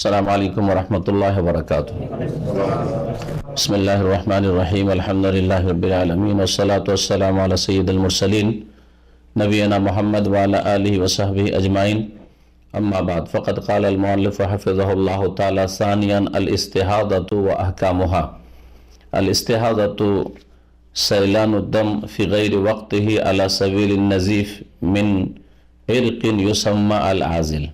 अस्सलामु अलैकुम वरहमतुल्लाहि वबरकातुहू। बिस्मिल्लाहिर्रहमानिर्रहीम। अल्हम्दुलिल्लाहि रब्बिल आलमीन वस्सलातु वस्सलामु अला सय्यिदिल मुरसलीन नबीना मुहम्मद व अला आलिहि व सहबिहि अजमाइन। अम्मा बाद फ़क़द क़ाल अल मुअल्लिफ़ हफ़िज़हुल्लाहु तआला सानियन अल इस्तिहादतु व अहकामुहा। अल इस्तिहादतु सैलानुद दम फ़ी गैरि वक़्तिही अला सबीलिन नज़ीफ़ मिन इर्क़िन युसम्मा अल आज़िल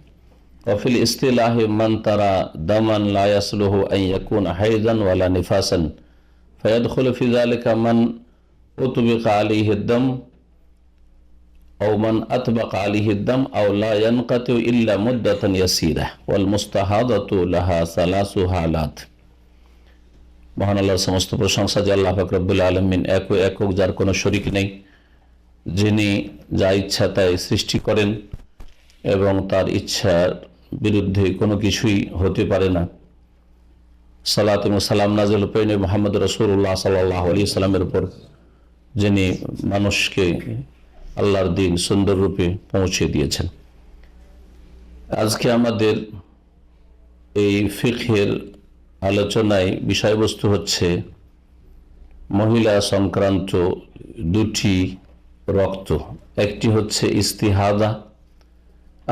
वफ़िल इस्तिलाहि मन तरा दमन ला यसलुहु अन यकून हैज़न वला निफ़ासन फ़यदख़ुलु फ़ी ज़ालिका मन उतबिक़ अलैहि दम औ मन अतबक़ अलैहि दम औ ला यनक़तिउ इल्ला मुद्दतन यसीरा वल मुस्तहादतु लहा सलासु हालात। মহান আল্লাহর সমস্ত প্রশংসা যে আল্লাহ পাক রব্বুল আলামিন একক যার কোনো শরীক নেই, যিনি যা ইচ্ছা তাই সৃষ্টি করেন এবং তার ইচ্ছার বিরুদ্ধে কোনো কিছুই হতে পারে না। সালাত এবং সালাম নাযিল পেয়ে মুহাম্মদ রাসূলুল্লাহ সাল্লাল্লাহু আলাইহি সাল্লামের উপর, যিনি মানুষকে আল্লাহর দ্বীন সুন্দর রূপে পৌঁছে দিয়েছেন। আজকে আমাদের এই ফিকহের আলোচনায় বিষয়বস্তু হচ্ছে মহিলা সংক্রান্ত দুটি রক্ত, একটি হচ্ছে ইস্তিহাদা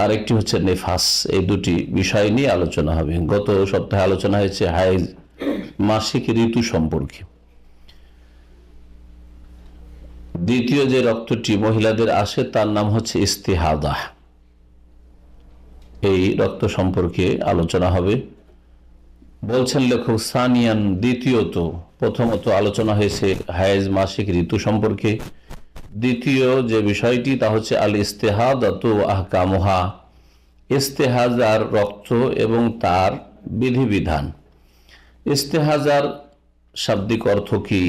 আর একটি হচ্ছে নেফাস। এই দুটি বিষয় নিয়ে আলোচনা হবে। গত সপ্তাহে আলোচনা হয়েছে হাইজ মাসিক ঋতু সম্পর্কে। দ্বিতীয় যে রক্তটি মহিলাদের আসে তার নাম হচ্ছে ইস্তিহাদা। এই রক্ত সম্পর্কে আলোচনা হবে। বলছেন লেখক সানিয়ান, দ্বিতীয়ত, প্রথমত আলোচনা হয়েছে হাইজ মাসিক ঋতু সম্পর্কে। দ্বিতীয় যে বিষয়টি তা হচ্ছে আল ইস্তিহাদাতু ওয়া আহকামুহা, ইস্তেহাজার রক্ত এবং তার বিধিবিধান। ইস্তেহাজার শাব্দিক অর্থ কি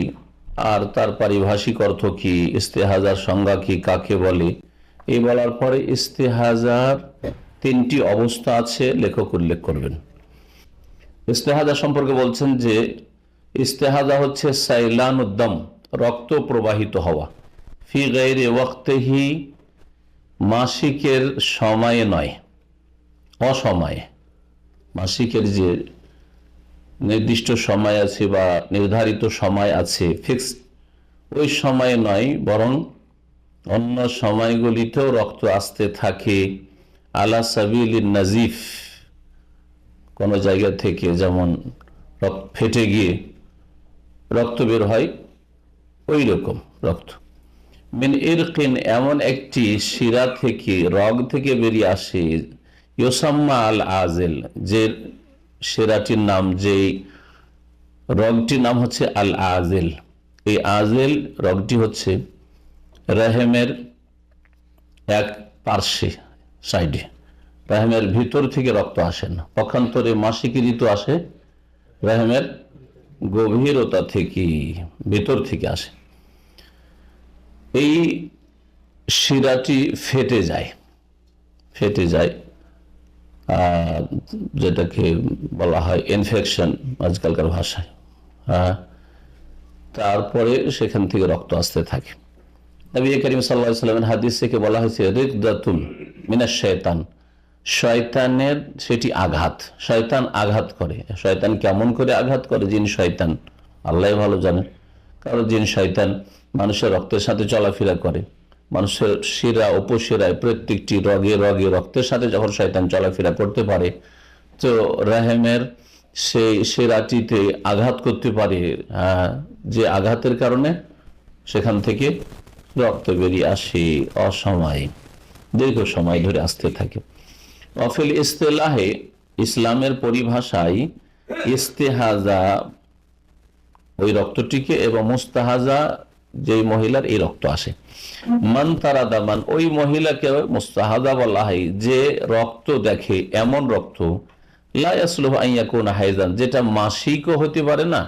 আর তার পারিভাষিক অর্থ কি, ইস্তেহাজার সংজ্ঞা কি, কাকে বলে, এই বলার পরে ইস্তেহাজার তিনটি অবস্থা আছে লেখক উল্লেখ করবেন। ইস্তেহাজা সম্পর্কে বলছেন যে ইস্তেহাজা হচ্ছে সাইলানুদ দম, রক্ত প্রবাহিত হওয়া, ফি গায়রি ওয়াক্তিহি, মাসিকের সময়ে নয়, অসময়ে। মাসিকের যে নির্দিষ্ট সময় আছে বা নির্ধারিত সময় আছে, ফিক্সড, ওই সময়ে নয়, বরং অন্য সময়গুলিতেও রক্ত আসতে থাকে। আলা সাবিলিন নাজিফ, কোনো জায়গা থেকে যেমন ফেটে গিয়ে রক্ত বের হয় ওই রকম রক্ত। মিন ইরকিন, এমন একটি শিরা থেকে, রগ থেকে বেরিয়ে আসে। ইউসাম্মা আল আজেল, যে শিরাটির নাম, যে রগটির নাম হচ্ছে আল আজেল। এই আজেল রগটি হচ্ছে রেহেমের এক পার্শ্বে, সাইডে, রেহেমের ভিতর থেকে রক্ত আসে না। পক্ষান্তরে মাসিক ঋতু আসে রেহেমের গভীরতা থেকে, ভিতর থেকে আসে। এই শিরাটি ফেটে যায়, যেটাকে বলা হয় ইনফেকশন আজকালকার ভাষায়। তারপরে সেখান থেকে রক্ত আসতে থাকে। নবী করিম সাল্লাল্লাহু আলাইহি ওয়াসাল্লামের হাদিস থেকে বলা হয়েছে রিকদাতুন মিনাশ শায়তান, শয়তানের সেটি আঘাত। শয়তান আঘাত করে। শয়তান কেমন করে আঘাত করে? যিনি শয়তান আল্লাহ ভালো জানেন। কারণ যিনি শয়তান মানুষের রক্তের সাথে চলাফেরা করে, মানুষের শিরা উপশিরায় প্রত্যেকটি রগে রগে রক্তের সাথে যখন শয়তান চলাফেরা করতে পারে, তো রেহেমের সেই শিরাটিতে আঘাত করতে পারে, যে আঘাতের কারণে সেখান থেকে রক্ত বেরিয়ে আসে অসময়ে, দীর্ঘ সময় ধরে আসতে থাকে। অফিল ইস্তেলাহে, ইসলামের পরিভাষায় ইস্তেহাজা ওই রক্তটিকে, এবং মুস্তাহাজা যে মহিলার এই রক্ত আসে। মান তারা দামান, ওই মহিলাকে মুস্তাহাজা বলা হয় যে রক্ত দেখে, এমন রক্ত, লা ইয়াসলুহু আন ইয়াকুনা হাইজান, যেটা মাসিকও হতে পারে না,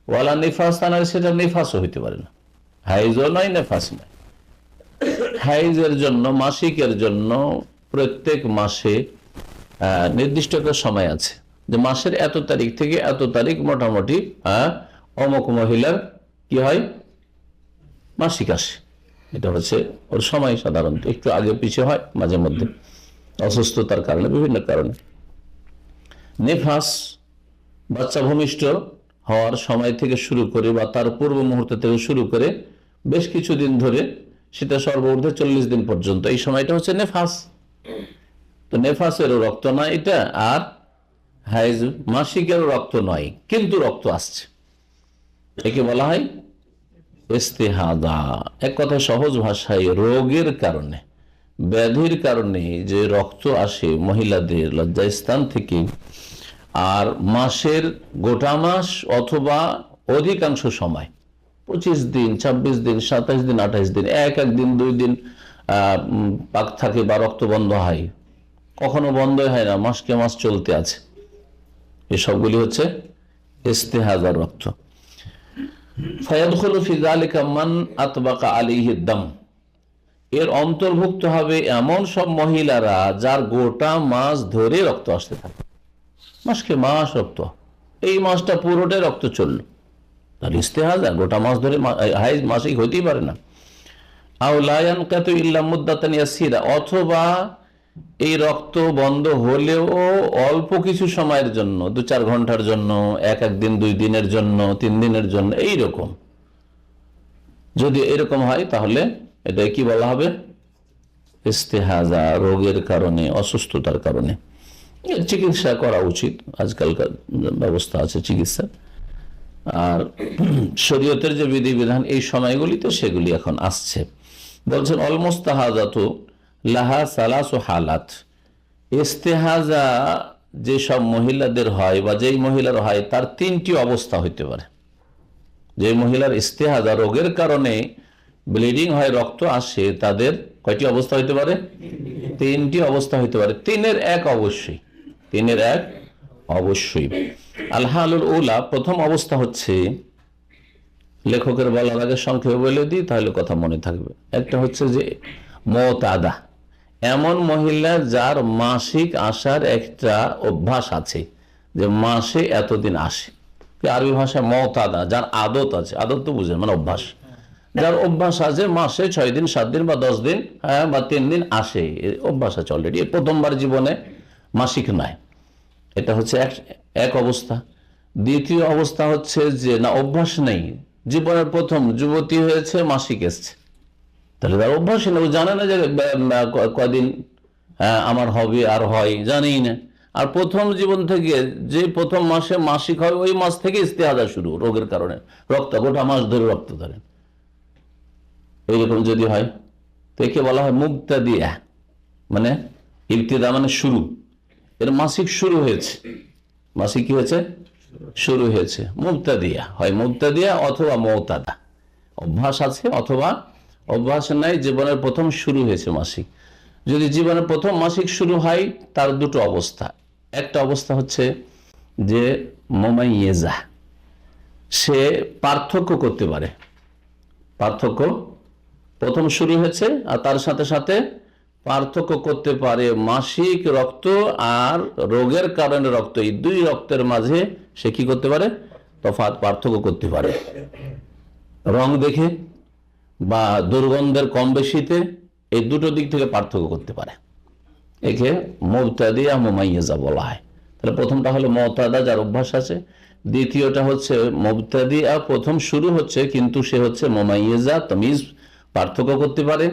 ওয়ালা নিফাসান, সেটা নিফাসও হতে পারে না। হাইজও নয়, নেফাস নয়। হাইজের জন্য, মাসিকের জন্য প্রত্যেক মাসে নির্দিষ্ট একটা সময় আছে, যে মাসের এত তারিখ থেকে এত তারিখ মোটামুটি অমুক মহিলার কি হয়, মাসিক আসে। এটা হচ্ছে ওর সময়। সাধারণত একটু আগে পিছিয়ে হয় মাঝে মধ্যে, অসুস্থতার কারণে, বিভিন্ন কারণে। নেফাস বাচ্চা ভূমিষ্ঠ হওয়ার সময় থেকে শুরু করে বা তার পূর্ব মুহূর্ত থেকে শুরু করে বেশ কিছুদিন ধরে, সেটা সর্বঊর্ধ্বে 40 দিন পর্যন্ত, এই সময়টা হচ্ছে নেফাস। তো নেফাসেরও রক্ত নয় এটা, আর হাইজ মাসিকেরও রক্ত নয়, কিন্তু রক্ত আসছে, একে বলা হয় ইস্তেহাদা। এক কথা সহজ ভাষায়, রোগের কারণে, ব্যাধির কারণে যে রক্ত আসে মহিলাদের লজ্জাস্থান থেকে, আর মাসের গোটা মাস অথবা অধিকাংশ সময় 25 দিন, 26 দিন, 27 দিন, 28 দিন, এক দিন 2 দিন পাক থাকে বা রক্ত বন্ধ হয়, কখনো বন্ধ হয় না, মাসকে মাস চলতে আছে, এসবগুলি হচ্ছে ইস্তেহাজার রক্ত। ফায়াদখুলু ফি যালিকা মান আতবাকা আলাইহি দাম, এর অন্তর্ভুক্ত হবে এমন সব মহিলারা যার গোটা মাস ধরে রক্ত আসতে থাকে, মাসকে মাস রক্ত, এই মাসটা পুরোটাই রক্ত চললো, তার ইস্তেহাজা গোটা মাস ধরে হাইজ মাসিক হইতেই পারে না। আও লা ইয়ানকাতু ইল্লা মুদ্দাতান ইয়াসিরা, অথবা এই রক্ত বন্ধ হলেও অল্প কিছু সময়ের জন্য, 2-4 ঘন্টার জন্য, একদিন 2 দিনের জন্য, 3 দিনের জন্য, এইরকম যদি এরকম হয় তাহলে এটা কি বলা হবে? ইস্তেহাজা, রোগের কারণে, অসুস্থতার কারণে এর চিকিৎসা করা উচিত। আজকালকার ব্যবস্থা আছে চিকিৎসা, আর শরীয়তের যে বিধিবিধান এই সময়গুলিতে সেগুলি এখন আসছে। বলছেন অল মুস্তাহাজাতু লাহা সালাসু হালাত, ইস্তেহাজা যেসব মহিলাদের হয় বা যেই মহিলার হয় তার 3টি অবস্থা হইতে পারে। যে মহিলার ইস্তেহাজা রোগের কারণে ব্লিডিং হয়, রক্ত আসে, তাদের কয়টি অবস্থা হইতে পারে? 3টি অবস্থা হইতে পারে। 3-এর 1 অবশ্যই, 3-এর 1 অবশ্যই। আল হালুল উলা, প্রথম অবস্থা হচ্ছে, লেখকের বলার আগে সংক্ষেপে বলে দিই তাহলে কথা মনে থাকবে। একটা হচ্ছে যে মুতাদা, এমন মহিলা যার মাসিক আসার একটা অভ্যাস আছে, যে মাসে এতদিন আসে, আরবি ভাষায় মুতাদা, যার আদত আছে, আদত তো বুঝেন মানে অভ্যাস, যার অভ্যাস আছে মাসে 6 দিন, 7 দিন বা 10 দিন বা 3 দিন আসে, অভ্যাস আছে অলরেডি, প্রথমবার জীবনে মাসিক নয়, এটা হচ্ছে এক অবস্থা। দ্বিতীয় অবস্থা হচ্ছে যে না, অভ্যাস নেই, জীবনের প্রথম যুবতী হয়েছে, মাসিক এসছে, তাহলে তার অভ্যাস নেই, ও জানে না যে কদিন আমার হবে আর হয়, জানেই না। আর প্রথম জীবন থেকে যে প্রথম মাসে মাসিক হয়, ওই মাস থেকে ইস্তেহাজা শুরু, রোগের কারণে রক্ত গোটা মাস ধরে রক্ত ধরেন, এইরকম যদি হয় তো একে বলা হয় মুবতাদিয়া, মানে ইবতিদা মানে শুরু, এর মাসিক শুরু হয়েছে, মাসিক কি হয়েছে? শুরু হয়েছে। মুবতাদিয়া হয় মুবতাদিয়া অথবা মুতাদা, অভ্যাস আছে অথবা অভ্যাস নাই, জীবনের প্রথম শুরু হয়েছে মাসিক। যদি জীবনের প্রথম মাসিক শুরু হয় তার 2টো অবস্থা। একটা অবস্থা হচ্ছে যে মুমাইয়েজা, সে পার্থক্য করতে পারে, পার্থক্য, প্রথম শুরু হয়েছে আর তার সাথে সাথে পার্থক্য করতে পারে মাসিক রক্ত আর রোগের কারণে রক্ত, এই 2 রক্তের মাঝে সে কি করতে পারে? তফাৎ, পার্থক্য করতে পারে, রং দেখে বা দুর্গন্ধের কম বেশিতে, এই 2টো দিক থেকে পার্থক্য করতে পারে, একে মুবতাদিয়া মুমাইয়েজা বলা হয়। তাহলে প্রথমটা হলো মুতাদা, যার অভ্যাস আছে। দ্বিতীয়টা হচ্ছে মুবতাদিয়া, প্রথম শুরু হচ্ছে কিন্তু সে হচ্ছে মুমাইয়েজা, তামিজ, পার্থক্য করতে পারে।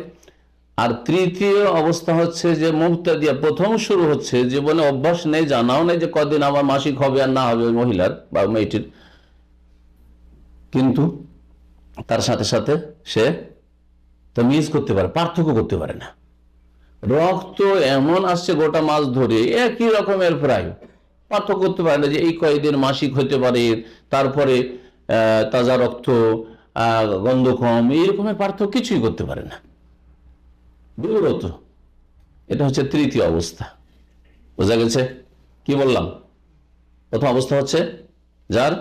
আর তৃতীয় অবস্থা হচ্ছে যে মুবতাদিয়া, প্রথম শুরু হচ্ছে, জীবনে অভ্যাস নেই, জানাও নেই যে কদিন আমার মাসিক হবে আর না হবে ওই মহিলার বা মেয়েটির, কিন্তু তার সাথে সাথে সে তামিজ করতে পারে, পার্থক্য করতে পারে না। রক্ত এমন আসছে গোটা মাস ধরে একই রকমের, প্রায় পার্থক্য করতে পারে না যে এই কয়েকদিন মাসিক হতে পারে, তারপরে তাজা রক্ত, গন্ধ কম, এইরকমের পার্থক্য কিছুই করতে পারে না, বিব্রত। এটা হচ্ছে তৃতীয় অবস্থা। বোঝা গেছে? কি বললাম? প্রথম অবস্থা হচ্ছে যার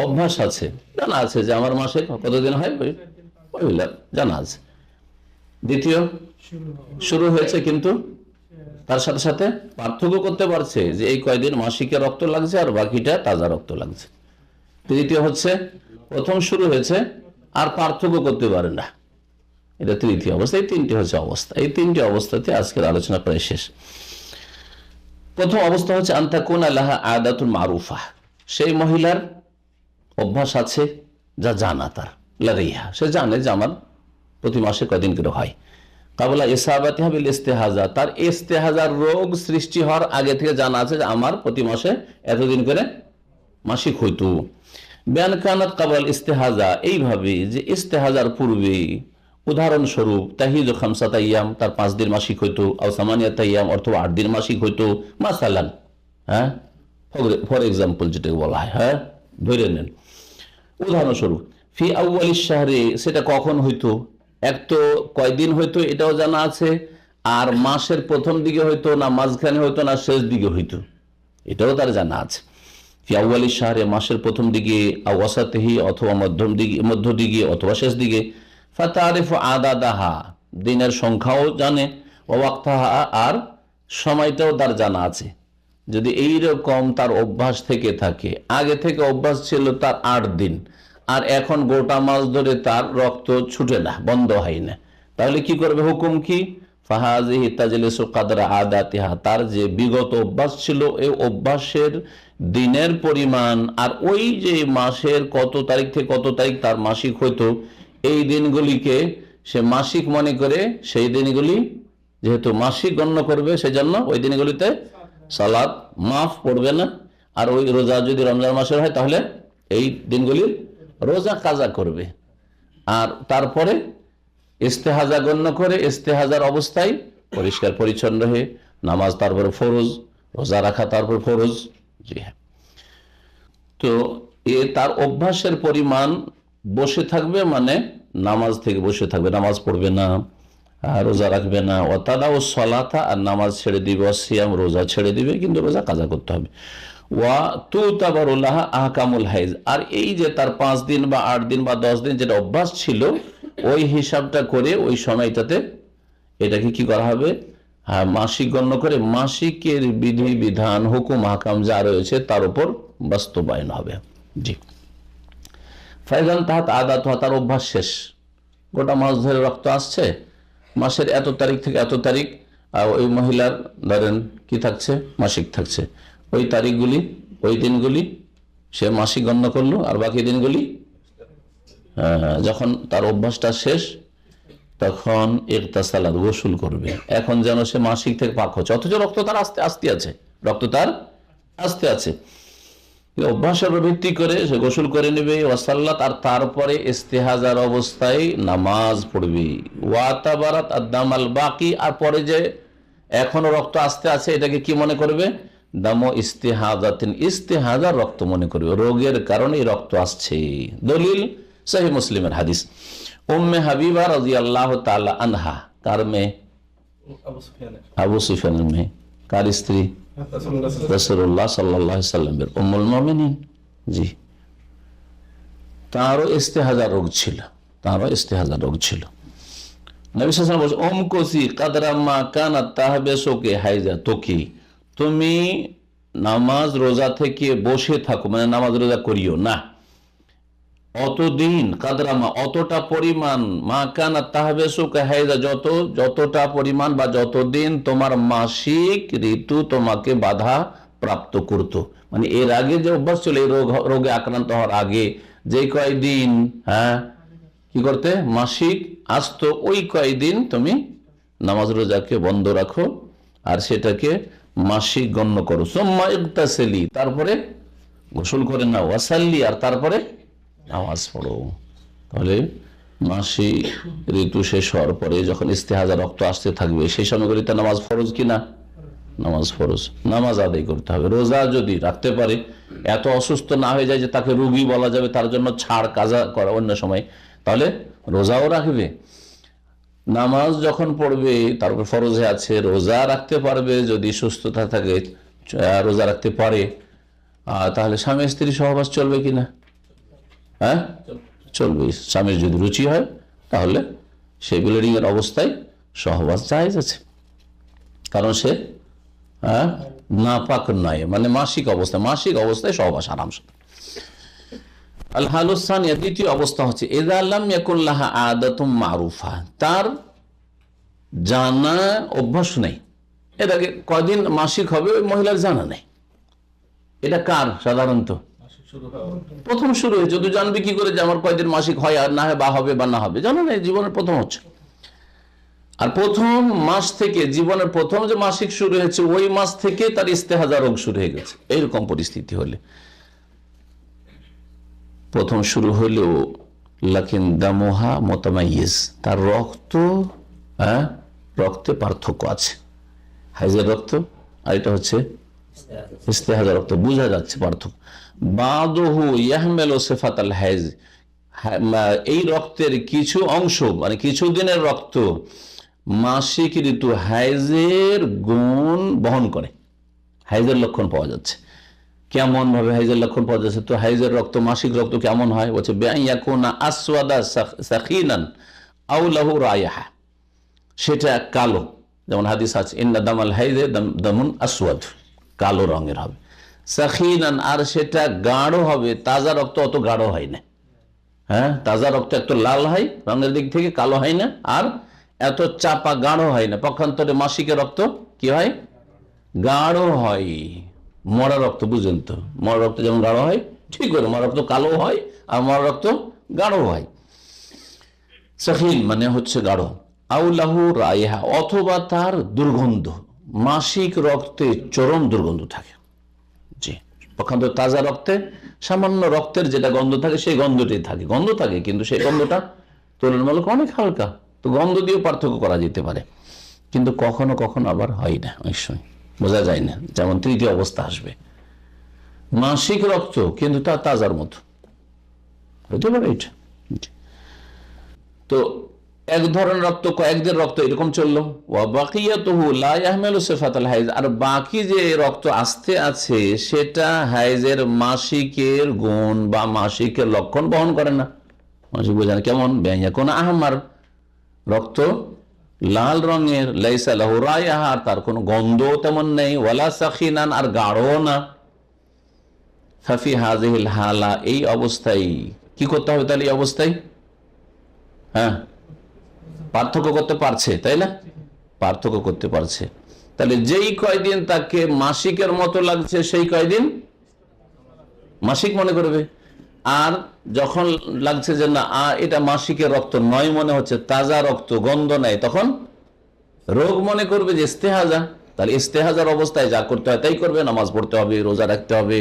অভ্যাস আছে, জানা আছে যে আমার মাসে কতদিন হয়, জানা আছে। দ্বিতীয়, শুরু হয়েছে কিন্তু তার সাথে সাথে পার্থক্য করতে পারছে যে এই কয়দিন মাসিকে রক্ত লাগছে আর বাকিটা তাজা রক্ত লাগছে। তৃতীয় হচ্ছে প্রথম শুরু হয়েছে আর পার্থক্য করতে পারে না, এটা তৃতীয় অবস্থা। এই 3টি হচ্ছে অবস্থা, এই 3টি অবস্থাতে আজকের আলোচনা প্রায় শেষ। প্রথম অবস্থা হচ্ছে আনতাকুন আল্লাহ আদাতুল মারুফা, সেই মহিলার অভ্যাস আছে যা জানা তার, লারিহা, সে জানে যে আমার প্রতি মাসে কদিন করে হয়। কাবলা ইসাবাতিহা বিল ইস্তেহাজা, তার ইস্তেহাজার রোগ সৃষ্টি হওয়ার আগে থেকে জানা আছে যে আমার প্রতি মাসে এতদিন করে মাসিক হইতো। বেয়ান কানাত কাবল ইস্তেহাজা, এইভাবে যে ইস্তেহাজার পূর্বে, উদাহরণস্বরূপ তাহিজ খামসাত আইয়াম, তার 5 দিন মাসিক হইতো, আও সামানিয়াত আইয়াম অথবা 8 দিন মাসিক হইতো, মাসালান, হ্যাঁ, ফর এক্সাম্পল যেটাকে বলা হয়, হ্যাঁ, ধরে নেন উদাহরণস্বরূপ। ফি আউয়ালিশ শাহরে, সেটা কখন হইতো, এক তো কয়দিন হইতো এটাও জানা আছে, আর মাসের প্রথম দিকে হইতো না মাঝখানে হইতো না শেষ দিকে হইতো এটাও তার জানা আছে। ফি আউয়ালিশ শাহরে, মাসের প্রথম দিকে, আও ওয়াসাতিহি অথবা মধ্য দিকে অথবা শেষ দিকে। ফাতারিফু আদাদাহা, দিনের সংখ্যাও জানে, ওয়াক্তাহা, আর সময়টাও তার জানা আছে। যদি এইরকম তার অভ্যাস থেকে থাকে, আগে থেকে অভ্যাস ছিল তার 8 দিন, আর এখন গোটা মাস ধরে তার রক্ত ছুটে না, বন্ধ হয় না, তাহলে কি করবে, হুকুম কি, ফাহাজিহি তাজলিসু কদরা আদাতিহা, তার যে বিগত অভ্যাস ছিল এই অভ্যাসের দিনের পরিমাণ, আর ওই যে মাসের কত তারিখ থেকে কত তারিখ তার মাসিক হইতো, এই দিনগুলিকে সে মাসিক মনে করে, সেই দিনগুলি যেহেতু মাসিক গণ্য করবে, সেজন্য ওই দিনগুলিতে সালাত মাফ পড়বে না। আর ওই রোজা যদি রমজান মাসের হয় তাহলে এই দিনগুলির রোজা কাজা করবে। আর তারপরে ইস্তেহাজা গণ্য করে, ইস্তেহাজার অবস্থায় পরিষ্কার পরিচ্ছন্ন হয়ে নামাজ তারপরে ফরজ, রোজা রাখা তারপর ফরজ। জি হ্যাঁ, তো তার অভ্যাসের পরিমাণ বসে থাকবে, মানে নামাজ থেকে বসে থাকবে, নামাজ পড়বে না, রোজা রাখবে না, ওয়াতাদা ও সলাতা, আর নামাজ ছেড়ে দিবে, সিয়াম, রোজা ছেড়ে দিবে, কিন্তু রোজা কাজা করতে হবে। ওয়া তুতাবারুল্লাহ আহকামুল হাইজ, আর এই যে তার 5 দিন বা 8 দিন বা 10 দিন যেটা অভ্যাস ছিল, ওই হিসাবটা করে ওই সময়টাতে এটাকে কি করা হবে, হ্যাঁ, মাসিক গণ্য করে মাসিকের বিধি বিধান হুকুম হাকাম যা রয়েছে তার উপর বাস্তবায়ন হবে। জি, ফাইজান তাহাত আদাত, তার অভ্যাস শেষ, গোটা মাস ধরে রক্ত আসছে, মাসের এত তারিখ থেকে এত তারিখ ওই মহিলার ধরেন কি থাকছে, মাসিক থাকছে, ওই তারিখগুলি, ওই দিনগুলি সে মাসিক গণ্য করলো, আর বাকি দিনগুলি যখন তার অভ্যাসটা শেষ তখন ইগতাসালাত, গোসল করবে। এখন যেন সে মাসিক থেকে পাক হচ্ছে, অথচ রক্ত তার আস্তে আছে, রক্ত তার আস্তে আছে, অভ্যাসের ভিত্তি করে সে গোসল করে নেবে, ওয়াসাল্লাত, আর তারপরে ইস্তেহাজার অবস্থায় নামাজ পড়বে, ওয়াতাবারাত আদামাল বাকি, আর পরে যে এখনো রক্ত আসতে আছে এটাকে কি মনে করবে, দামো ইস্তেহাজাতিন, ইস্তেহাজার রক্ত মনে করবে, রোগের কারণে রক্ত আসছে। দলিল সহিহ মুসলিমের হাদিস, উম্মে হাবিবা রাদিয়াল্লাহু তাআলা আনহা, কার মেয়ে, আবু সুফিয়ানের মেয়ে, কার স্ত্রী, রাসূলুল্লাহ সাল্লাল্লাহু আলাইহি সাল্লামের উম্মুল মুমিনিন। জি, তারও ইস্তেহাজার রোগ ছিল, তারও ইস্তেহাজার রোগ ছিল। নবী সাল্লাল্লাহু আলাইহি ওয়াসাল্লাম বলেন, উমকুসি কাদরা মা কানাত তাহবিসুকি হাইজাতুকি, তুমি নামাজ রোজা থেকে বসে থাকো, মানে নামাজ রোজা করিও না, অতদিন, কাদরামা অতটা পরিমাণ, মা কানা তাহবেসুকা হাইজা, যতটা পরিমাণ বা যতদিন তোমার মাসিক ঋতু তোমাকে বাধা প্রাপ্ত করত, মানে এর আগে যে অভ্যাস ছিল, এই রোগে আক্রান্ত হওয়ার আগে যে কয়দিন, হ্যাঁ, কি করতে, মাসিক আসতো, ওই কয়দিন তুমি নামাজ রোজাকে বন্ধ রাখো, আর সেটাকে মাসিক গণ্য করো। সুম্মা ইগতাসিলি, তারপরে গোসল করে নাও, ওয়াসাল্লি, আর তারপরে নামাজ পড়ো। তাহলে মাসিক ঋতু শেষ হওয়ার পরে যখন ইস্তেহাজা রক্ত আসতে থাকবে, সেই সময়গুলিতে নামাজ ফরজ কিনা, নামাজ ফরজ, নামাজ আদায় করতে হবে। রোজা যদি রাখতে পারে, এত অসুস্থ না হয়ে যায় যে তাকে রোগী বলা যাবে, তার জন্য ছাড় কাজা করা অন্য সময়, তাহলে রোজাও রাখবে। নামাজ যখন পড়বে তারপর ফরজে আছে, রোজা রাখতে পারবে, যদি সুস্থতা থাকে রোজা রাখতে পারে, তাহলে স্বামী স্ত্রী সহবাস চলবে কিনা, হ্যাঁ, চলবে। স্বামীর যদি রুচি হয় তাহলে সেই ব্লিডিং এর অবস্থায় সহবাস জায়েজ আছে, কারণ সে নাপাক নয়, মানে মাসিক অবস্থায় সহবাস আরাম। আল হালুসানিয়া, দ্বিতীয় অবস্থা হচ্ছে ইযা লাম ইয়াকুন লাহা আদাতুম মারুফা, তার জানা অভ্যাস নেই, এটাকে কদিন মাসিক হবে ওই মহিলার জানা নেই। এটা কার সাধারণত প্রথম শুরু হয়েছে, তো জানবে কি করে যে আমার কয়দিন মাসিক হয় আর না হয়, বা হবে বা না হবে, জানো না, জীবনের প্রথম হচ্ছে। আর প্রথম মাস থেকে, জীবনের প্রথম যে মাসিক শুরু হয়েছে ওই মাস থেকে তার ইস্তেহাজা রোগ শুরু হয়ে গেছে। এইরকম পরিস্থিতি হলে প্রথম শুরু হলেও লাকিন দামোহা মোতামাইজ, তার রক্ত, রক্তে পার্থক্য আছে। হাইজের রক্ত আর এটা হচ্ছে ইস্তেহাজা রক্ত, বোঝা যাচ্ছে পার্থক্য। বাদহু ইয়াহমেলু সিফাতাল হাইজ, এই রক্তের কিছু অংশ মানে কিছু দিনের রক্ত মাসিক ঋতু হাইজের গুণ বহন করে, হাইজের লক্ষণ পাওয়া যাচ্ছে। কেমন ভাবে হাইজের লক্ষণ পাওয়া যাচ্ছে? তো হাইজের রক্ত, মাসিক রক্ত কেমন হয় বলছে, বেআইয়াকুনা আসওয়াদা সাখিনান আও লাহু রায়হা, সেটা কালো, যেমন হাদিস আছে ইন্না দামাল হাইজে দামুন আসওয়াদ, কালো রঙের হবে। সাখিনান, আর সেটা গাঢ় হবে, তাজা রক্ত অত গাঢ় হয় না। তাজা রক্ত একটু লাল হয় রঙের দিক থেকে, কালো হয় না, আর এত চাপা গাঢ় হয় না। পক্ষান্তরে মাসিকের রক্ত কি হয়? গাঢ় হয়। মরা রক্ত বুঝেন তো, মরা রক্ত যেমন গাঢ় হয়, ঠিক করে মরা রক্ত কালো হয় আর মরা রক্ত গাঢ় হয়। সাখিন মানে হচ্ছে গাঢ়। আউলাহু রায়হা, অথবা তার দুর্গন্ধ, মাসিক রক্তে চরম দুর্গন্ধ থাকে। জি, পক্ষান্তরে তাজা রক্তে সামান্য রক্তের যেটা গন্ধ থাকে সেই গন্ধটাই থাকে, গন্ধ থাকে কিন্তু সেই গন্ধটা তুলনামূলক অনেক হালকা, তো গন্ধ দিয়েও পার্থক্য করা যেতে পারে। কিন্তু কখনো কখনো আবার হয় না, অনেক সময় বোঝা যায় না। যেমন তৃতীয় অবস্থা আসবে, মাসিক রক্ত কিন্তু তা তাজার মতো হতে পারে এটা। তো এক ধরনের রক্ত, কয়েকদিন রক্ত এরকম চললো। আর বাকি যে রক্ত আসতে আছে সেটা হাইজের মাসিকের গুণ বা মাসিকের লক্ষণ বহন করে না। মাসিক বোঝানো কেমন? কোন আহমার রক্ত লাল রঙের, লাইসা লাহু রায়হা, আর তার কোনো গন্ধ তেমন নেই, ওয়ালা সাখিনান, আর গাঢ় না। ফাফি হাযিহিল হালা, এই অবস্থায় কি করতে হবে তাহলে? এই অবস্থায় পার্থক্য করতে পারছে, তাই না? পার্থক্য করতে পারছে, তাহলে যেই কয়দিন তাকে মাসিকের মতো লাগছে সেই কয়দিন মাসিক মনে করবে। আর যখন লাগছে যে না এটা মাসিকের রক্ত নয়, মনে হচ্ছে তাজা রক্ত, গন্ধ নেই, তখন রোগ মনে করবে যে ইস্তেহাজা। তাহলে ইস্তেহাজার অবস্থায় যা করতে হয় তাই করবে, নামাজ পড়তে হবে, রোজা রাখতে হবে।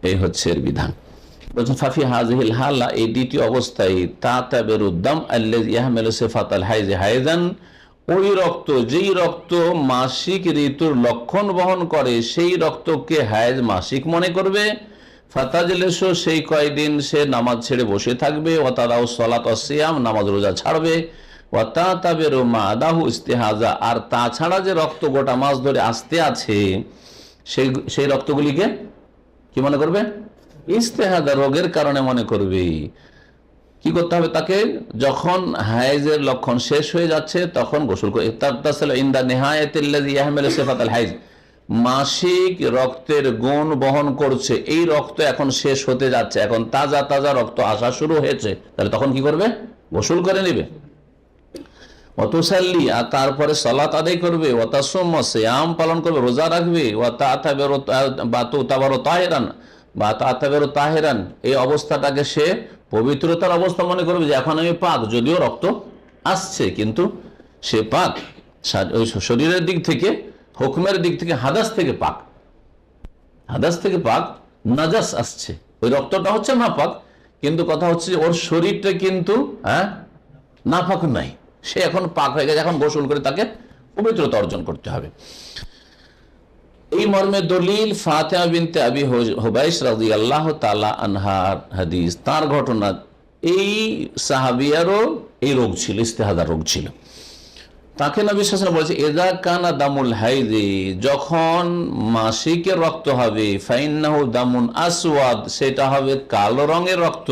এই হচ্ছে এর বিধান। ফাফি হাযিহিল হালা, এই দ্বিতীয় অবস্থায় তাতাবিরুদ্দাম আল্লাযী ইয়াহমিলু সিফাতাল হাইজ হাইজান, ওই রক্ত যেই রক্ত মাসিক ঋতুর লক্ষণ বহন করে সেই রক্তকে হাইজ মাসিক মনে করবে। ফাতাজলিসু, সেই কয়দিন সে নামাজ ছেড়ে বসে থাকবে। ওয়াতাদাউ সালাত ওয়াস সিয়াম, নামাজ রোজা ছাড়বে। ওয়াতাতাবিরু মাদাহু ইস্তিহাজা, আর তাছাড়া যে রক্ত গোটা মাস ধরে আসতে আছে সেই রক্তগুলিকে কি মনে করবে? ইস্তেহাজা, রোগের কারণে মনে করবে। কি করতে হবে তাকে? যখন হাইজের লক্ষণ শেষ হয়ে যাচ্ছে তখন গোসল করে। ইনদা নিহায়াতিল্লাযী ইয়াহমিলু সিফাতাল হাইজ, মাসিক রক্তের গুণ বহন করছে, এই রক্ত এখন শেষ হতে যাচ্ছে, এখন তাজা তাজা রক্ত আসা শুরু হয়েছে, তাহলে তখন কি করবে? গোসল করে নেবে। ওয়াতুসাল্লি, আর তারপরে সালাত আদায় করবে। ওয়াতাসুম, সিয়াম পালন করবে, রোজা রাখবে। ওয়াতাতাবিরু তাহিরান বা তাতাবিরু তাহিরান, এই অবস্থাটাকে সে পবিত্রতার অবস্থা মনে করবে, যে এখন আমি পাক, যদিও রক্ত আসছে কিন্তু সে পাক, ওই শরীরের দিক থেকে, হুকমের দিক থেকে হাদাস থেকে পাক, হাদাস থেকে পাক। নাজাস আসছে, ওই রক্তটা হচ্ছে নাপাক, কিন্তু কথা হচ্ছে ওর শরীরটা কিন্তু নাপাক নাই, সে এখন পাক হয়ে গেছে, এখন গোসল করে তাকে পবিত্রতা অর্জন করতে হবে। এই মর্মে দলিল ফাতিমা বিনতে আবি হুবাইশ রাদিয়াল্লাহু তাআলা আনহার হাদিস, তার ঘটনা। এই সাহাবিয়ারও এই রোগ ছিল, ইস্তেহাজার রোগ ছিল। তাকে নবী সাল্লাল্লাহু আলাইহি ওয়াসাল্লাম বলেছে, ইযা কানা দামুল হাইজি, যখন মাসিকের রক্ত হবে, ফাইন্নাহু দামুন আসওয়াদ, সেটা হবে কালো রঙের রক্ত।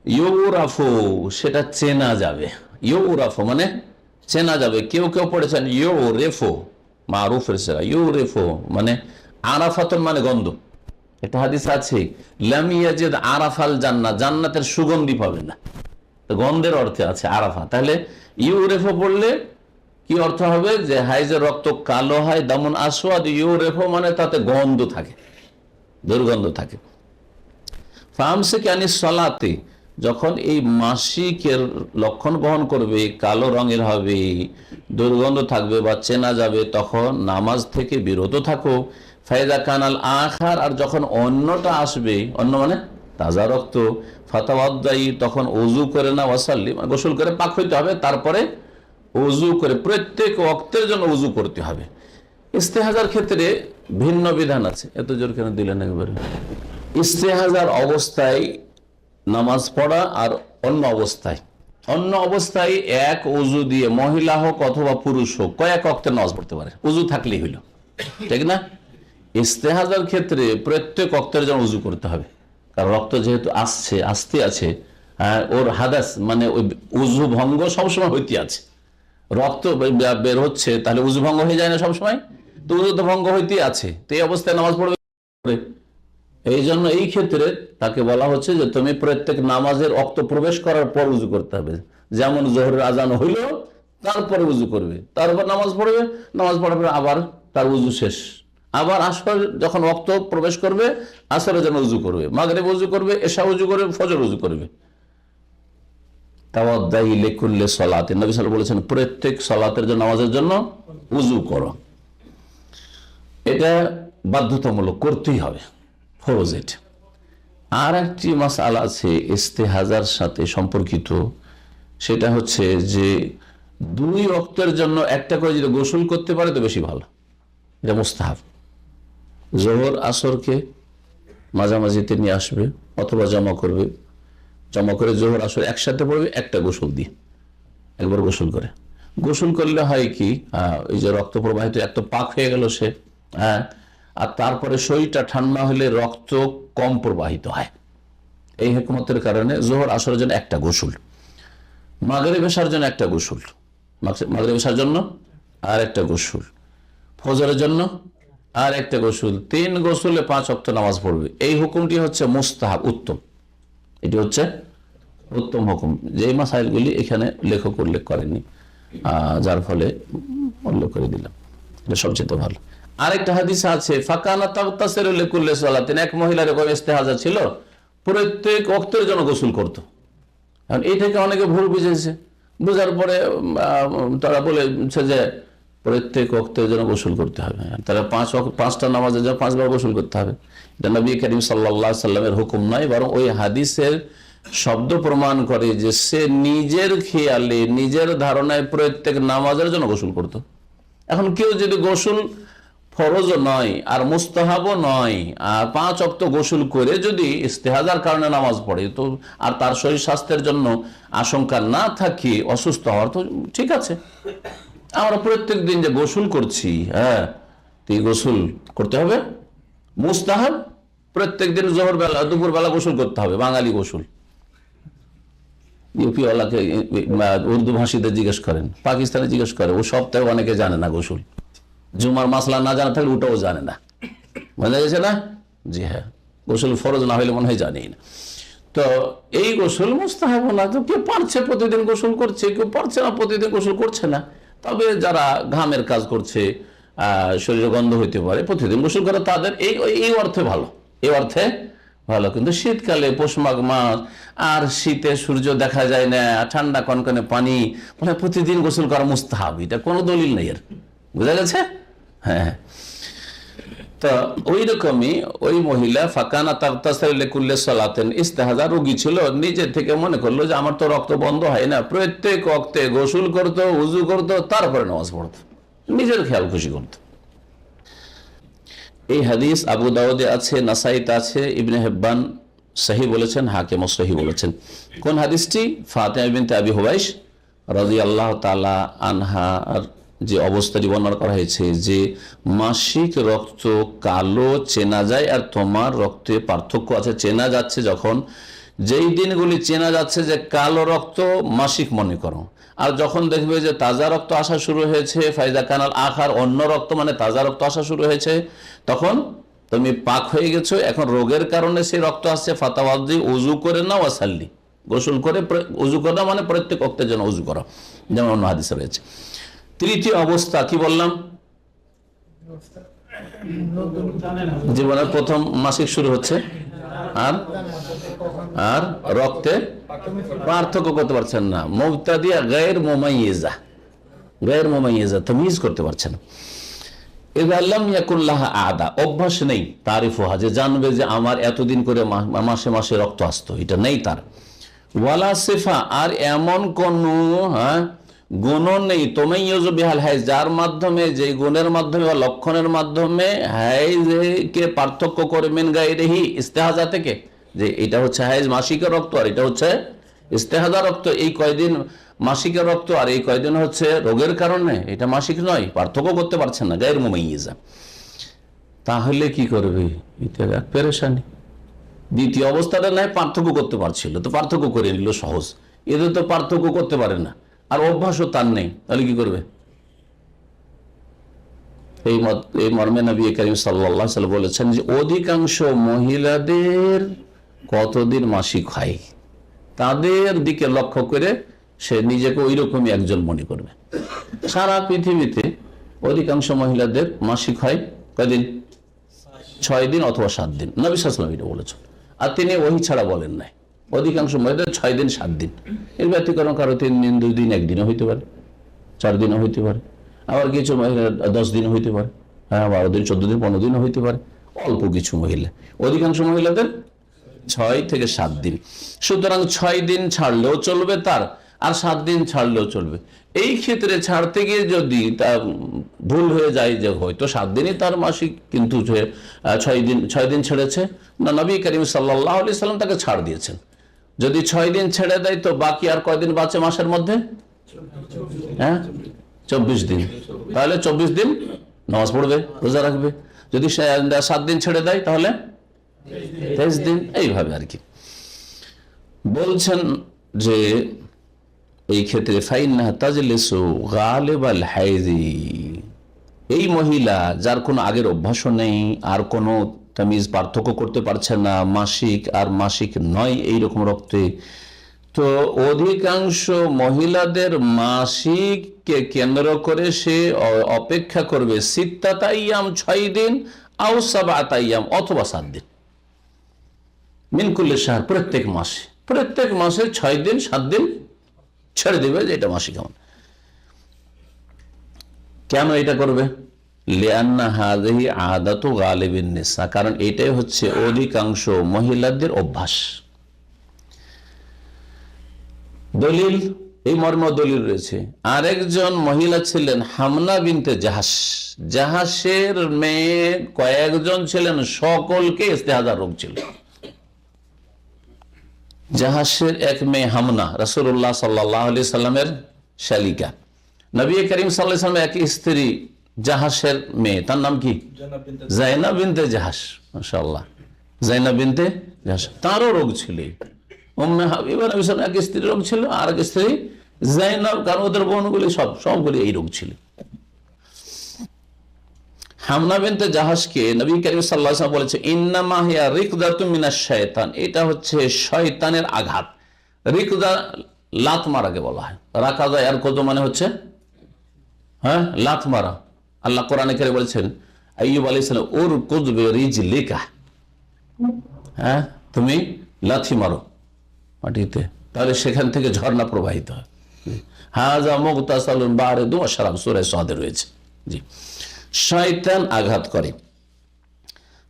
ইউরাফু, সেটা চেনা যাবে। ইউরাফু মানে চেনা যাবে। কেউ কেউ পড়েছেন ইউরেফু, মারুফের সেরা। ইউরেফু মানে আরাফাতুন মানে গন্ধ। একটা হাদিস আছে, লাম ইয়াজিদ আরাফাল জান্নাত, জান্নাতের সুগন্ধি পাবে না, গন্ধের অর্থে আছে আরাফা। তাহলে ইউরেফু পড়লে কি অর্থ হবে? যে হাইজের রক্ত কালো হয়, দামুন আসওয়াদ ইউরেফো, মানে তাতে গন্ধ থাকে, দুর্গন্ধ থাকে। ফামসিক আনিস সালাতি, যখন এই মাসিকের লক্ষণ বহন করবে, কালো রঙের হবে, দুর্গন্ধ থাকবে বা চেনা যাবে, তখন নামাজ থেকে বিরত থাকো। ফায়দা কানাল আখার, আর যখন অন্যটা আসবে, অন্য মানে তাজা রক্ত, ফাতাওয়াদ্দাই, তখন ওযু করে না, ওয়াসাল্লি, গোসল করে পাক হইতে হবে, তারপরে ওযু করে, প্রত্যেক ওয়াক্তের জন্য ওযু করতে হবে। ইস্তেহাজার ক্ষেত্রে ভিন্ন বিধান আছে। এত জোর কেন দিলেন একবারে? ইস্তেহাজার অবস্থায় নামাজ পড়া আর অন্য অবস্থায় এক ওযু দিয়ে মহিলা হোক অথবা পুরুষ হোক কয়েক ওয়াক্তের নামাজ পড়তে পারে, ওযু থাকলেই হইল, ঠিক না? ইস্তেহাজার ক্ষেত্রে প্রত্যেক ওয়াক্তের জন্য ওযু করতে হবে, কারণ রক্ত যেহেতু আসতে আছে, ওর হাদাস মানে ওই ওযু ভঙ্গ সবসময় হইতে আছে। রক্ত বের হচ্ছে, তাহলে ওযু ভঙ্গ হয়ে যায় না সবসময়? তো ওযু তো ভঙ্গ হইতে আছে, তো এই অবস্থায় নামাজ পড়বে। এই জন্য এই ক্ষেত্রে তাকে বলা হচ্ছে যে তুমি প্রত্যেক নামাজের ওয়াক্ত প্রবেশ করার পর ওযু করতে হবে। যেমন জোহরের আজান হইল, তারপরে ওযু করবে, তারপর নামাজ পড়বে, নামাজ পড়ার পরে আবার তার ওযু শেষ। আবার আসর যখন ওয়াক্ত প্রবেশ করবে, আসরের জন্য ওযু করবে, মাগরিব ওযু করবে, এশা ওযু করবে, ফজর ওযু করবে। তাওয়াদ্দাই লিকুল্লি সালাতিন, নবী সাল্লাল্লাহু আলাইহি ওয়াসাল্লাম বলেছেন প্রত্যেক সালাতের জন্য, নামাজের জন্য ওযু করো। এটা বাধ্যতামূলক, করতেই হবে, ফরজ। এটা আর একটি মাসআলা আছে ইস্তেহাজার সাথে সম্পর্কিত, সেটা হচ্ছে যে 2 ওয়াক্তের জন্য একটা করে যদি গোসল করতে পারে তো বেশি ভালো। এটা মুস্তাহাব। জোহর আসরকে মাঝামাঝিতে নিয়ে আসবে অথবা জমা করবে, জমা করে জোহর আসর একসাথে পড়বে, একটা গোসল দিয়ে, একবার গোসল করে। গোসল করলে হয় কি, এই যে রক্ত প্রবাহিত এত পাক হয়ে গেল সে, আর তারপরে শরীরটা ঠান্ডা হলে রক্ত কম প্রবাহিত হয়। এই হিকমতের কারণে জোহর আসরের জন্য একটা গোসল, মাগরিব এশার জন্য একটা গোসল, মাগরিব এশার জন্য আর একটা গোসল, ফজরের জন্য আর একটা গোসল, 3 গোসলে 5 ওয়াক্ত নামাজ পড়বে। এই হুকুমটি হচ্ছে মুস্তাহাব, উত্তম। এটি হচ্ছে উত্তম হুকুম, যে মাসাইলগুলি এখানে লেখক উল্লেখ করেনি, যার ফলে উল্লেখ করে দিলাম, এটা সবচেয়ে ভালো। আরেকটা হাদিস আছে, ফাকানা তাগতাসিরু লিকুল্লি সালাতিন, এক মহিলার এরকম ইস্তেহাজা ছিল, প্রত্যেক ওয়াক্তের জন্য গোসল করত। এখন এই থেকে অনেকে ভুল বুঝেছে, বুঝার পরে তারা বলেছে যে প্রত্যেক ওয়াক্তের জন্য গোসল করতে হবে, তারা 5টা নামাজের জন্য 5 বার গোসল করতে হবে। এটা নবী করিম সাল্লাল্লাহু আলাইহি সাল্লামের হুকুম নয়, বরং ওই হাদিসের শব্দ প্রমাণ করে যে সে নিজের খেয়ালে, নিজের ধারণায় প্রত্যেক নামাজের জন্য গোসল করত। এখন কেউ যদি গোসল ফরজও নয় আর মুস্তাহাবও নয়, আর 5 ওয়াক্ত গোসল করে যদি ইস্তেহাজার কারণে নামাজ পড়ে, তো আর তার শরীর স্বাস্থ্যের জন্য আশঙ্কা না থাকে, অসুস্থ হওয়ার, তো ঠিক আছে। আমরা প্রত্যেক দিন যে গোসল করছি, তো এই গোসল করতে হবে মুস্তাহাব, প্রত্যেক দিন জোহর বেলা, দুপুর বেলা গোসল করতে হবে, বাঙালি গোসল। ইউপিওয়ালাকে, উর্দু ভাষীদের জিজ্ঞেস করেন, পাকিস্তানে জিজ্ঞেস করে, ও সপ্তাহে অনেকে জানে না গোসল, জুমার মাসলা না জানা থাকলে ওটাও জানে না, বোঝা গেছে না? জি হ্যাঁ, গোসল ফরজ না হইলে মনে হয় জানেই না। তো এই গোসল মুস্তাহাব না, তো কেউ পারছে প্রতিদিন গোসল করছে, কেউ পারছে না প্রতিদিন গোসল করছে না। তবে যারা ঘামের কাজ করছে, শরীরে গন্ধ হইতে পারে, প্রতিদিন গোসল করে, তাদের এই অর্থে ভালো, এই অর্থে ভালো। কিন্তু শীতকালে পৌষ মাঘ মাস, আর শীতে সূর্য দেখা যায় না, ঠান্ডা কনকনে পানি, মানে প্রতিদিন গোসল করা মুস্তাহাব, এটা কোনো দলিল নেই এর, বুঝা গেছে? হ্যাঁ, তো ওই রকমই ওই মহিলা ফাকানা তাগতাসিরু লিকুল্লি সালাতিন, ইস্তেহাজা রোগী ছিল, নিজে থেকে মনে করলো যে আমার তো রক্ত বন্ধ হয় না, প্রত্যেক ওয়াক্তে গোসল করতো, ওযু করতো, তারপরে নামাজ পড়তো, নিজের খেয়াল খুশি করতো। এই হাদিস আবু দাউদে আছে, নাসাইতে আছে, ইবনে হিব্বান সহিহ বলেছেন, হাকিম সহিহ বলেছেন। কোন হাদিসটি? ফাতিমা বিনতে আবি হুবাইশ রাদিয়াল্লাহু তাআলা আনহার যে অবস্থাটি বর্ণনা করা হয়েছে, যে মাসিক রক্ত কালো চেনা যায়, আর তোমার রক্তে পার্থক্য আছে, চেনা যাচ্ছে যখন, যেই দিনগুলি চেনা যাচ্ছে যে কালো রক্ত, মাসিক মনে করো, আর যখন দেখবে যে তাজা রক্ত আসা শুরু হয়েছে, ফায়দা কানাল আখার, অন্য রক্ত মানে তাজা রক্ত আসা শুরু হয়েছে, তখন তুমি পাক হয়ে গেছো। এখন রোগের কারণে সেই রক্ত আসছে, ফাতাওয়াদ্দি, ওযু করে নাও, ওয়াসাল্লি, গোসল করে ওযু করা মানে প্রত্যেক ওয়াক্তের জন্য ওযু করা, যেমন অন্য হাদিসে রয়েছে। তৃতীয় অবস্থা কি বললাম? জীবনের প্রথম মাসিক শুরু হচ্ছে আর আর রক্তে পার্থক্য করতে পারছেন না। মুবতাদিয়া গায়র মুমাইয়িজা, গায়র মুমাইয়িজা, তামিজ করতে পারছেন না। ইযা লাম ইয়াকুন লাহা আদা, অভ্যাস নেই, তারিফুহা, যে জানবে যে আমার এতদিন করে মাসে মাসে রক্ত আসতো, এটা নেই তার। ওয়ালা সিফা, আর এমন কোন গুণ নেই, তামাইয়ুজু বিহাল হাইজ, যার মাধ্যমে, যে গুণের মাধ্যমে বা লক্ষণের মাধ্যমে হাইজকে পার্থক্য করে মিন গায়রিহি, ইস্তেহাজা থেকে, যে এটা হচ্ছে হাইজ মাসিকের রক্ত আর এটা হচ্ছে ইস্তেহাজা রক্ত, এই কয়দিন মাসিকের রক্ত আর এই কয়দিন হচ্ছে রোগের কারণে, এটা মাসিক নয়, পার্থক্য করতে পারছেন না, গায়র মুমাইয়িজা। তাহলে কি করবে? এটা এক পেরেশানি। দ্বিতীয় অবস্থাটা নয় পার্থক্য করতে পারছিল, তো পার্থক্য করে নিল সহজ, এদের তো পার্থক্য করতে পারে না আর অভ্যাসও তার নেই, তাহলে কি করবে? এই মর্মে নবী করিম সাল্লাল্লাহু আলাইহি ওয়াসাল্লাম বলেছেন যে অধিকাংশ মহিলাদের কতদিন মাসিক হয়, তাদের দিকে লক্ষ্য করে সে নিজেকে ওই রকমই একজন মনে করবে। সারা পৃথিবীতে অধিকাংশ মহিলাদের মাসিক হয় কয়দিন? 6 দিন অথবা 7 দিন, নবী সাল্লাল্লাহু আলাইহি ওয়াসাল্লাম এটা বলেছেন। আর তিনি ওহী ছাড়া বলেন নাই, অধিকাংশ মহিলাদের 6 দিন 7 দিন, এর ব্যতিক্রম কারো 3 দিন 2 দিন 1 দিনও হইতে পারে, 4 দিনও হইতে পারে, আবার কিছু মহিলা 10 দিনও হইতে পারে, 12 দিন 14 দিন 15 দিনও হইতে পারে, অল্প কিছু মহিলা। অধিকাংশ মহিলাদের 6 থেকে 7 দিন। সুতরাং 6 দিন ছাড়লেও চলবে তার, আর 7 দিন ছাড়লেও চলবে। এই ক্ষেত্রে ছাড়তে গিয়ে যদি তা ভুল হয়ে যায় যে হয়তো 7 দিনই তার মাসিক, কিন্তু 6 দিন ছেড়েছে না, নবী করিম সাল্লাল্লাহু আলাইহি সাল্লাম তাকে ছাড় দিয়েছেন। যদি 6 দিন ছেড়ে দেয় তো বাকি আর কয়দিন বাঁচে মাসের মধ্যে? 24 দিন। তাহলে 24 দিন নামাজ পড়বে, রোজা রাখবে। যদি 7 দিন ছেড়ে দেয় তাহলে 23 দিন, এইভাবে আর কি বলছেন। যে এই ক্ষেত্রে ফাইন্নাহা তাজলিসু গালিবাল হাইজি, এই মহিলা যার কোনো আগের অভ্যাসও নেই, আর কোনো তামিজ পার্থক্য করতে পারছে না মাসিক আর মাসিক নয় এইরকম রক্তে, তো অধিকাংশ মহিলাদের মাসিককে কেন্দ্র করে সে অপেক্ষা করবে সিত্তাত আইয়াম, 6 দিন, আও সাবআত আইয়াম, অথবা 7 দিন, মিন কুল্লি শাহর, প্রত্যেক মাসে 6 দিন 7 দিন ছেড়ে দেবে যে এটা মাসিক আমার। কেন এটা করবে? লিআন্না হাযিহি আদাতু গালিবিন নিসা, কারণ এটাই হচ্ছে অধিকাংশ মহিলাদের অভ্যাস। দলিল, এই মর্ম দলিল রয়েছে। আরেকজন মহিলা ছিলেন হামনা বিনতে জাহাশ, জাহাশের মেয়ে কয়েকজন ছিলেন, সকলকে ইস্তেহাজা রোগ ছিল। জাহাশের এক মেয়ে হামনা, রাসূলুল্লাহ সাল্লাল্লাহু আলাইহি সাল্লামের শালিকা, নবী করিম সাল্লাল্লাহু আলাইহি সাল্লামের এক স্ত্রী জাহাশের মেয়ে, তার নাম কি? জাইনাব বিনতে জাহাশ। মাশাআল্লাহ, জাইনাব বিনতে জাহাশ, তারও রোগ ছিল। উম্মে হাবিবা নবী সাল্লাল্লাহু আলাইহি ওয়াসাল্লাম এক স্ত্রী রোগ ছিল, আর এক স্ত্রী জাইনাব, কারণ ওদের বোনগুলি সবগুলি এই রোগ ছিল। হামনা বিনতে জাহাশকে নবী করিম সাল্লাল্লাহু আলাইহি ওয়াসাল্লাম বলেছে ইন্নামা হিয়া রিকদাতুম মিনাশ শায়তান, এটা হচ্ছে শয়তানের আঘাত। রিকদা লাত মারাকে বলা হয়, রাকাদা আর কত মানে হচ্ছে লাত মারা। আল্লাহ কোরআনে কারিমে বলেছেন আইয়ুব আলাইহিস সালাম উরকুদ বিরিজলিকা, তুমি লাথি মারো মাটিতে, তাহলে সেখান থেকে ঝর্ণা প্রবাহিত হয়। হাযা মুগতাসালুন বারিদু ওয়া শারাব, সূরা সাদে রয়েছে। জি, শয়তান আঘাত করে।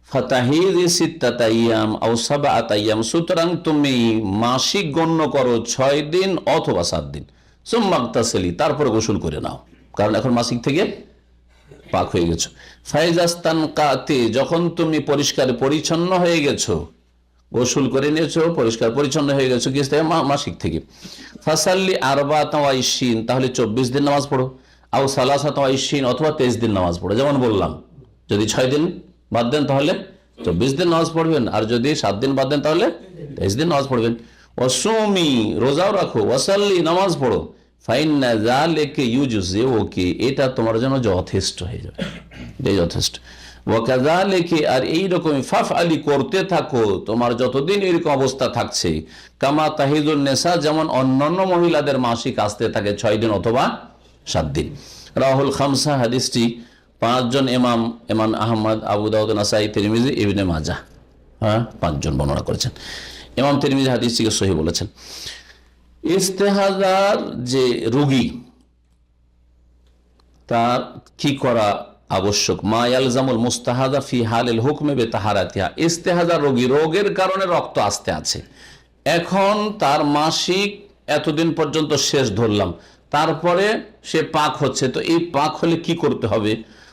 ফাতাহিযি সিত্তাত আইয়াম আও সাবআত আইয়াম, সুতরাং তুমি মাসিক গণ্য করো 6 দিন অথবা 7 দিন। সুম্মা ইগতাসিলি, তারপর গোসল করে নাও, কারণ এখন মাসিক থেকে পাক হয়ে গেছো। ফাইজাস্তানকাতি, যখন তুমি পরিষ্কার পরিচ্ছন্ন হয়ে গেছো, গোসল করে নিয়েছো, পরিষ্কার পরিচ্ছন্ন হয়ে গেছো কি মাসিক থেকে, ফাসাল্লি আরবাআত ওয়া 20, তাহলে 24 দিন নামাজ পড়ো, আও সালাসাত ওয়া 20, অথবা 23 দিন নামাজ পড়ো। যেমন বললাম, যদি 6 দিন বাদ দেন তাহলে 24 দিন নামাজ পড়বেন, আর যদি 7 দিন বাদ দেন তাহলে 23 দিন নামাজ পড়বেন। ওয়াসুমি, রোজাও রাখো, ওয়াসাল্লি, নামাজ পড়ো, ফাইন্না যালিকা ইউজজিউকি, এটা তোমার জন্য যথেষ্ট হয়ে যাবে, এটাই যথেষ্ট। ওয়াকাযালিকা, আর এইরকমই ফাফআলি, করতে থাকো তোমার যতদিন এরকম অবস্থা থাকছে, কামা তাহিজুন নিসা, যেমন অন্যান্য মহিলাদের মাসিক আসতে থাকে 6 দিন অথবা 7 দিন। রাহুল খামসা, হাদিসটি 5 জন ইমাম, ইমাম আহমদ, আবু দাউদ, নাসাই, তিরমিজি, ইবনে মাজাহ, 5 জন বর্ণনা করেছেন। ইমাম তিরমিজি হাদিসটিকে সহিহ বলেছেন। ইস্তেহাজার যে রোগী, তার কি করা আবশ্যক? মা ইয়ালজামুল মুস্তাহাদা ফি হালিল হুকমে বেতাহারাতিহা। ইস্তেহাজার রোগী, রোগের কারণে রক্ত আসতে আছে, এখন তার মাসিক এতদিন পর্যন্ত শেষ ধরলাম, তারপরে সে পাক হচ্ছে, তো এই পাক হলে কি করতে হবে?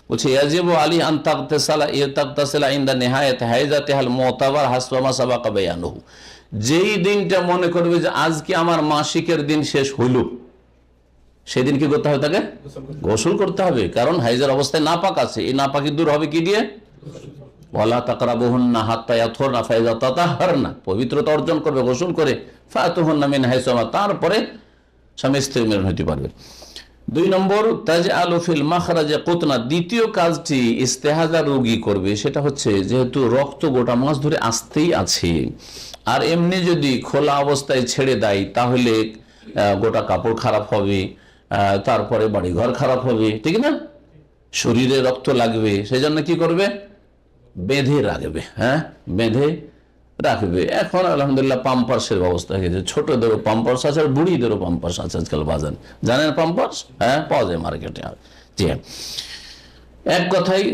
বলছে ইয়াজিবু আলী আন তাগতাসালা ইয়াতাগতাসালা ইনদা নিহায়াত হাইজাতিহাল মুতাবার হাসবা মা সাবাকা বায়ানুহু। যেই দিনটা মনে করবে যে আজকে আমার মাসিকের দিন শেষ হইল, সেদিন কি করতে হবে? তাকে গোসল করতে হবে, কারণ হাইজার অবস্থায় নাপাক আছে। এই নাপাকি দূর হবে কি দিয়ে? ওয়ালা তাকরাবুহুন্না হাত্তা ইয়াতহুরনা ফাইজা তাতাহহারনা, পবিত্রতা অর্জন করবে গোসল করে। ফাতুহুন্না মিন হাইসু আমা, তারপরে স্বামী স্ত্রী মিলন হতে পারবে। 2 নম্বর, তাজআলু ফিল মাখরাজে কুতনা। দ্বিতীয় কাজটি ইস্তেহাজা রোগী করবে, সেটা হচ্ছে যেহেতু রক্ত গোটা মাস ধরে আসতেই আছে, আর এমনি যদি খোলা অবস্থায় ছেড়ে দেয় তাহলে গোটা কাপড় খারাপ হবে, তারপরে বাড়িঘর খারাপ হবে, ঠিক না? শরীরে রক্ত লাগবে, সেই জন্য কি করবে? বেঁধে রাখবে। বেঁধে রাখবে। এখন আলহামদুলিল্লাহ পাম্পার্সের ব্যবস্থা হয়ে গেছে, ছোটদেরও পাম্পার্স আছে আর বুড়িদেরও পাম্পার্স আছে আজকাল বাজার, জানেন পাম্পার্স? পাওয়া যায় মার্কেটে। জি হ্যাঁ, এক কথায়